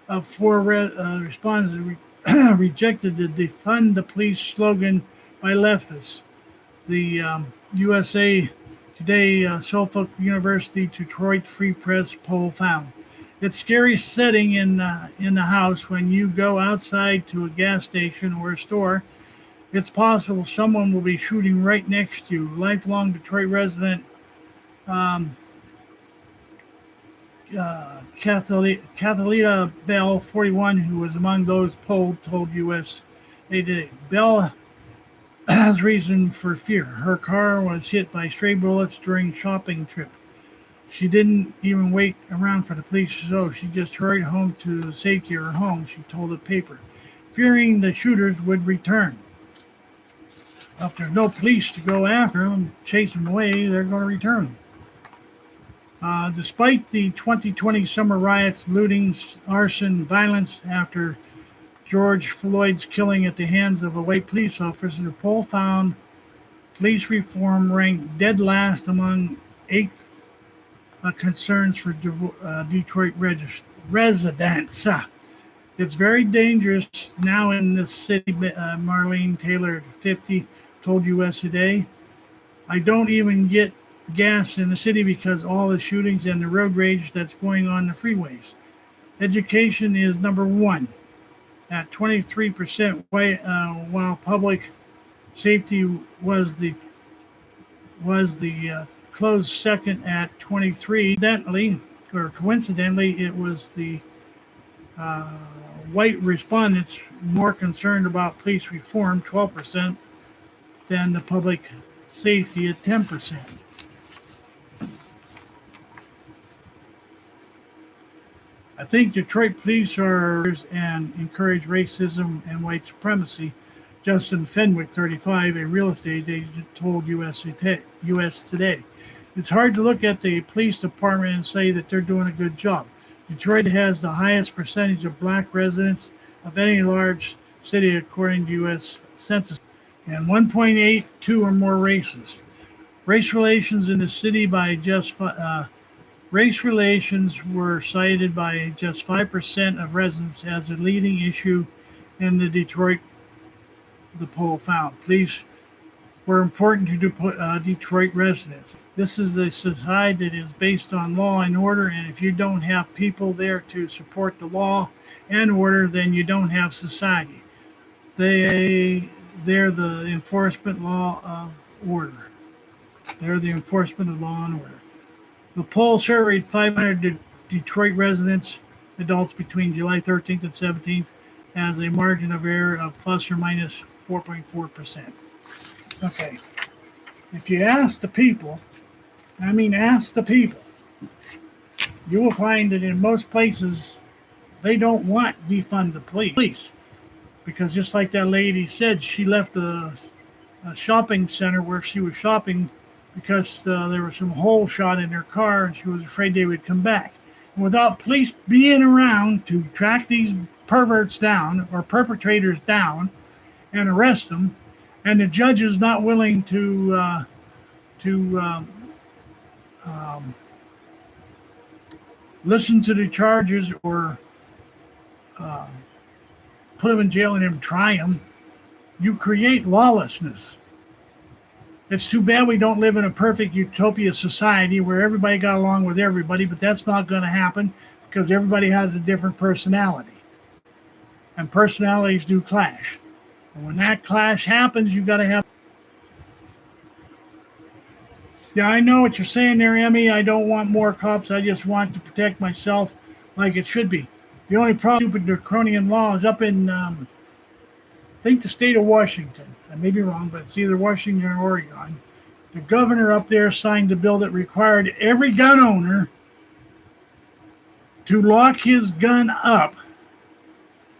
of 4 respondents rejected the defund the police slogan by leftists. The USA Today Suffolk University Detroit Free Press poll found. It's scary sitting in the house when you go outside to a gas station or a store. It's possible someone will be shooting right next to you. Lifelong Detroit resident Cathalina Bell, 41, who was among those polled, told USA Today. Bell has reason for fear. Her car was hit by stray bullets during a shopping trip. She didn't even wait around for the police to show. She just hurried home to the safety of her home, she told the paper, fearing the shooters would return. Well, if there's no police to go after them and chase them away, they're going to return. Despite the 2020 summer riots, lootings, arson, violence after George Floyd's killing at the hands of a white police officer, the poll found police reform ranked dead last among 8 concerns for Detroit residents. It's very dangerous now in this city. Marlene Taylor, 50, told USA Today. I don't even get gas in the city because all the shootings and the road rage that's going on the freeways. Education is number one at 23%, while public safety was the close second at 23. Coincidentally, it was the uh, white respondents more concerned about police reform, 12%, than the public safety at 10%. I think Detroit police are and encourage racism and white supremacy. Justin Fenwick, 35, a real estate agent, told US Today. It's hard to look at the police department and say that they're doing a good job. Detroit has the highest percentage of black residents of any large city according to U.S. Census, and 1.82 or more races. Race relations in the city by just Race relations were cited by just 5% of residents as a leading issue in the poll found. Police were important to Detroit residents. This is a society that is based on law and order, and if you don't have people there to support the law and order, then you don't have society. They're the enforcement law of order. They're the enforcement of law and order. The poll surveyed 500 Detroit residents, adults between July 13th and 17th, has a margin of error of plus or minus 4.4%. Okay, if you ask the people, ask the people, you will find that in most places they don't want defund the police because just like that lady said, she left a shopping center where she was shopping because there were some holes shot in her car and she was afraid they would come back. And without police being around to track these perverts down or perpetrators down and arrest them, and the judges not willing to um, listen to the charges or uh, put them in jail and then try them, you create lawlessness. It's too bad we don't live in a perfect utopia society where everybody got along with everybody, but that's not going to happen because everybody has a different personality. And personalities do clash. And when that clash happens, you got to have. Yeah, I know what you're saying there, Emmy. I don't want more cops. I just want to protect myself like it should be. The only problem with draconian law is up in, I think, the state of Washington. I may be wrong, but it's either Washington or Oregon. The governor up there signed a bill that required every gun owner to lock his gun up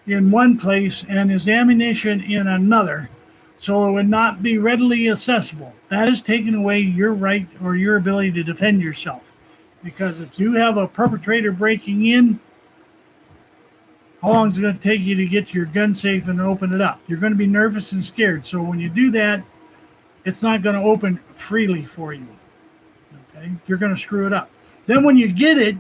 in one place and his ammunition in another so it would not be readily accessible. That is taking away your right or your ability to defend yourself. Because if you have a perpetrator breaking in, how long is it going to take you to get to your gun safe and open it up? You're going to be nervous and scared. So when you do that, it's not going to open freely for you. Okay? You're going to screw it up. Then when you get it,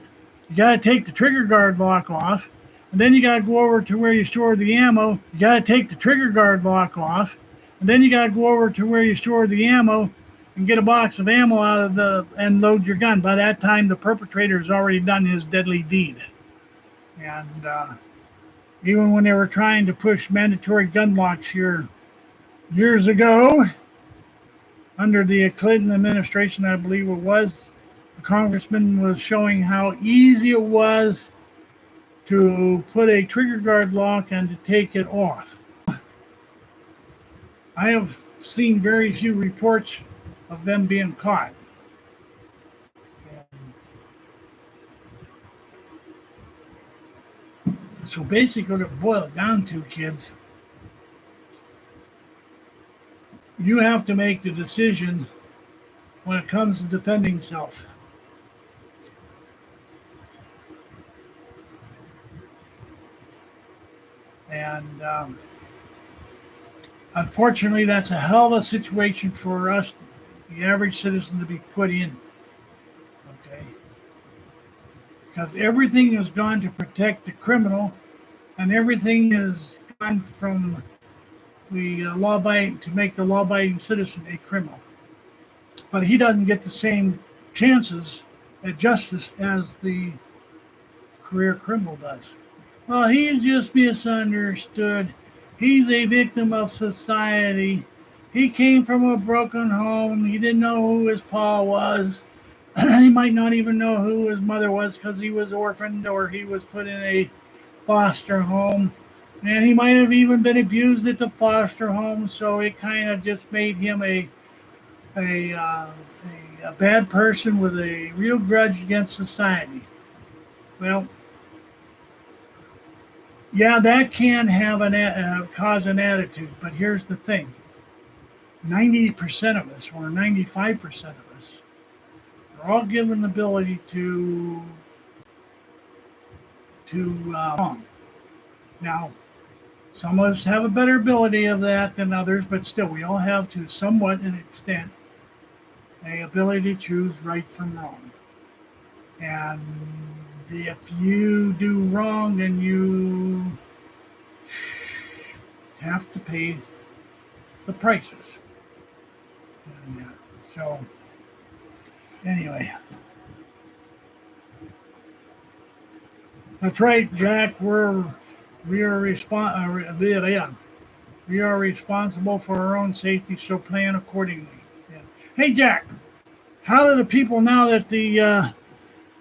you got to take the trigger guard lock off. And then you got to go over to where you store the ammo. You got to take the trigger guard lock off. And then you got to go over to where you store the ammo and get a box of ammo and load your gun. By that time, the perpetrator has already done his deadly deed. And even when they were trying to push mandatory gun locks here years ago, under the Clinton administration, I believe it was, the congressman was showing how easy it was to put a trigger guard lock and to take it off. I have seen very few reports of them being caught. So basically, what it boils down to, kids, you have to make the decision when it comes to defending self. And unfortunately, that's a hell of a situation for us, the average citizen, to be put in. Okay? Because everything has gone to protect the criminal and everything is gone from the law-abiding to make the law-abiding citizen a criminal. But he doesn't get the same chances at justice as the career criminal does. Well, he's just misunderstood. He's a victim of society. He came from a broken home. He didn't know who his pa was. He might not even know who his mother was because he was orphaned or he was put in a foster home. And he might have even been abused at the foster home, so it kind of just made him a, uh, a bad person with a real grudge against society. Well, yeah, that can have cause an attitude, but here's the thing: 90% of us, or 95% of us, are all given the ability to wrong. Now, some of us have a better ability of that than others, but still, we all have to somewhat an extent a ability to choose right from wrong. And if you do wrong, then you have to pay the prices. And, so, anyway, that's right, Jack. We are yeah, we are responsible for our own safety, so plan accordingly. Yeah. Hey, Jack. How do the people now that the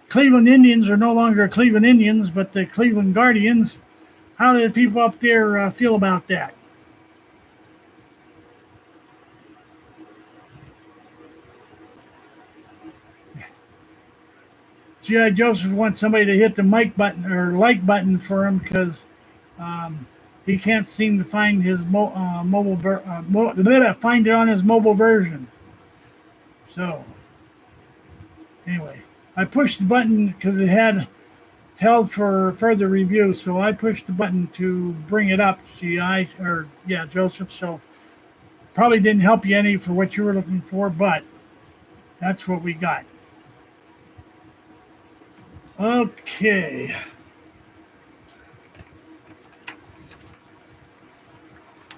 Cleveland Indians are no longer Cleveland Indians, but the Cleveland Guardians? How do the people up there feel about that? G.I. Joseph wants somebody to hit the mic button or like button for him because um, he can't seem to find his find it on his mobile version. So anyway, I pushed the button because it had held for further review. So I pushed the button to bring it up, G.I. or yeah, Joseph. So probably didn't help you any for what you were looking for, but that's what we got. Okay.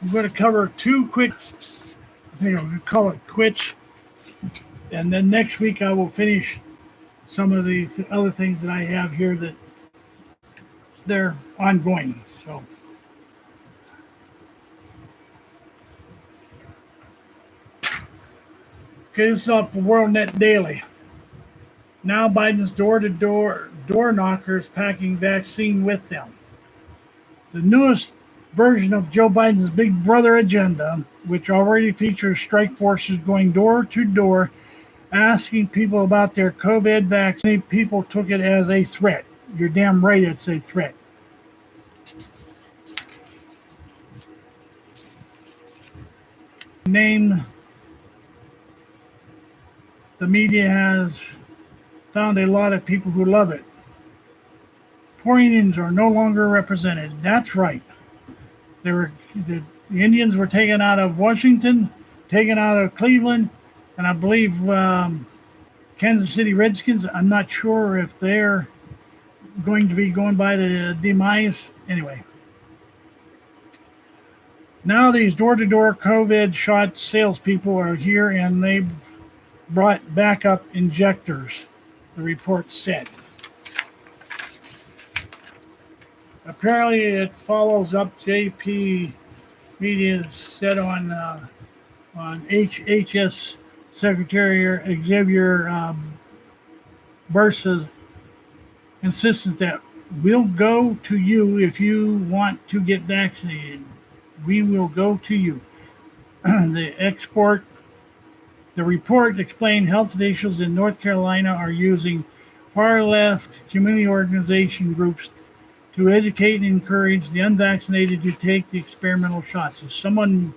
I'm going to cover two quick, I think I'm going to call it quits. And then next week I will finish some of the other things that I have here that they're ongoing. So, okay, this is off the WorldNet Daily. Now Biden's door knockers packing vaccine with them. The newest version of Joe Biden's Big Brother agenda, which already features strike forces going door to door asking people about their COVID vaccine, people took it as a threat. You're damn right it's a threat. Name the media has found a lot of people who love it. Poor Indians are no longer represented. That's right. The Indians were taken out of Washington, taken out of Cleveland, and I believe Kansas City Redskins. I'm not sure if they're going to be going by the demise. Anyway, now these door-to-door COVID shot salespeople are here, and they brought backup injectors, the report said. Apparently, it follows up JP Media said on HHS Secretary Xavier Bursa's insistence that we'll go to you if you want to get vaccinated. We will go to you. The report explained health officials in North Carolina are using far-left community organization groups to educate and encourage the unvaccinated to take the experimental shots. If someone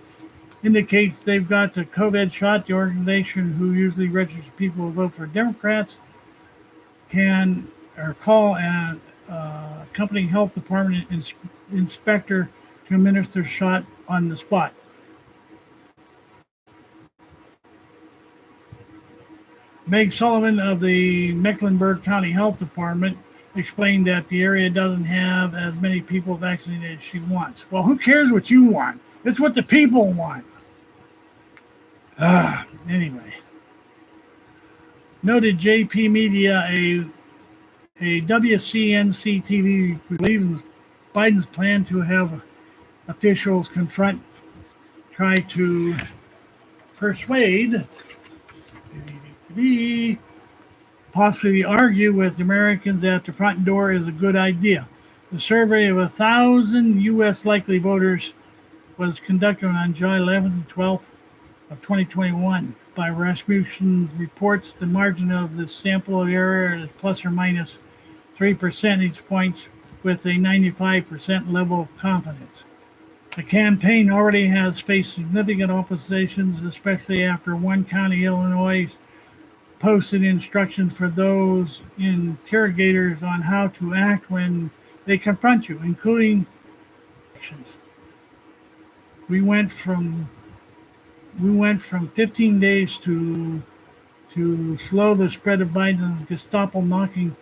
indicates they've got the COVID shot, the organization who usually registers people who vote for Democrats can or call an accompanying health department inspector to administer shot on the spot. Meg Sullivan of the Mecklenburg County Health Department explained that the area doesn't have as many people vaccinated as she wants. Well, who cares what you want? It's what the people want. Anyway. Noted JP Media, a WCNC TV, believes Biden's plan to have officials try to persuade, possibly argue with Americans that the front door is a good idea. The survey of 1,000 U.S. likely voters was conducted on July 11th and 12th of 2021 by Rasmussen reports. The margin of the sample area is plus or minus 3 percentage points with a 95% level of confidence. The campaign already has faced significant oppositions, especially after one county, Illinois, posted instructions for those interrogators on how to act when they confront you, including actions. We went from 15 days to slow the spread of Biden's Gestapo knocking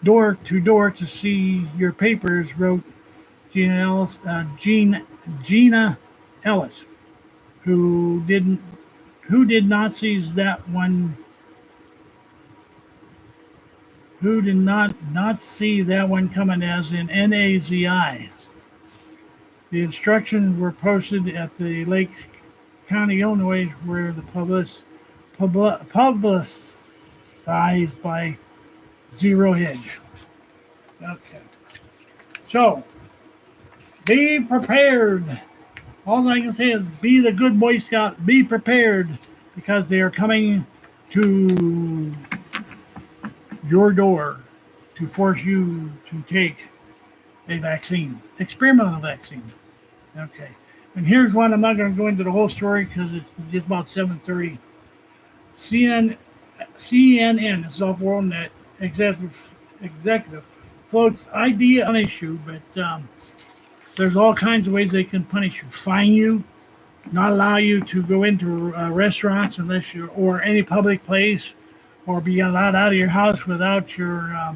door to door to see your papers, wrote Gina Ellis, who did not see that one coming, as in NAZI. The instructions were posted at the Lake County, Illinois, where the publicized by Zero Hedge. Okay. So, be prepared. All I can say is be the good Boy Scout. Be prepared, because they are coming to your door to force you to take a vaccine, experimental vaccine. Okay. And here's one. I'm not going to go into the whole story because it's just about 7:30. CNN, this is off WorldNet, executive floats idea on issue, but there's all kinds of ways they can punish you. Fine you, not allow you to go into restaurants unless you're, or any public place, or be allowed out of your house without your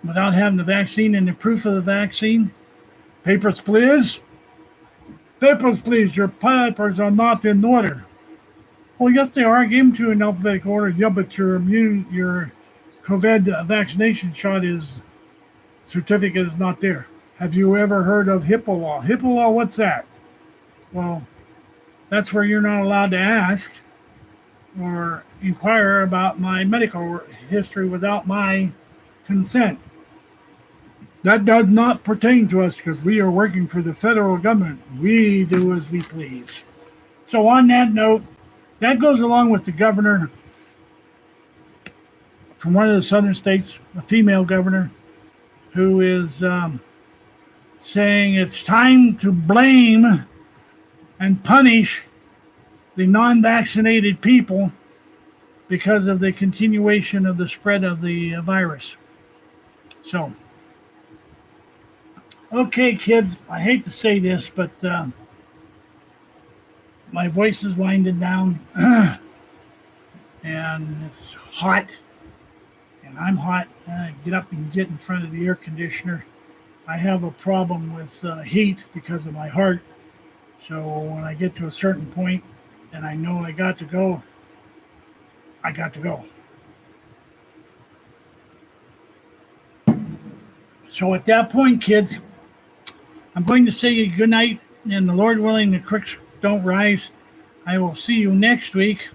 without having the vaccine and the proof of the vaccine. Papers, please. Papers, please. Your papers are not in order. Well, yes, they are. I gave them to you in alphabetical order. Yeah, but your COVID vaccination certificate is not there. Have you ever heard of HIPAA law? HIPAA law, what's that? Well, that's where you're not allowed to ask or inquire about my medical history without my consent. That does not pertain to us because we are working for the federal government. We do as we please. So on that note, that goes along with the governor from one of the southern states, a female governor, who is saying it's time to blame and punish the non-vaccinated people because of the continuation of the spread of the virus. So, okay, kids, I hate to say this, but my voice is winding down and it's hot and I'm hot. I get up and get in front of the air conditioner. I have a problem with heat because of my heart. So when I get to a certain point and I know I got to go, I got to go. So at that point, kids, I'm going to say good night, and the Lord willing, the creeks don't rise. I will see you next week,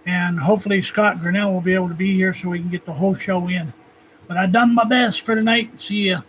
and hopefully Scott Grinnell will be able to be here so we can get the whole show in. But I've done my best for tonight. See ya.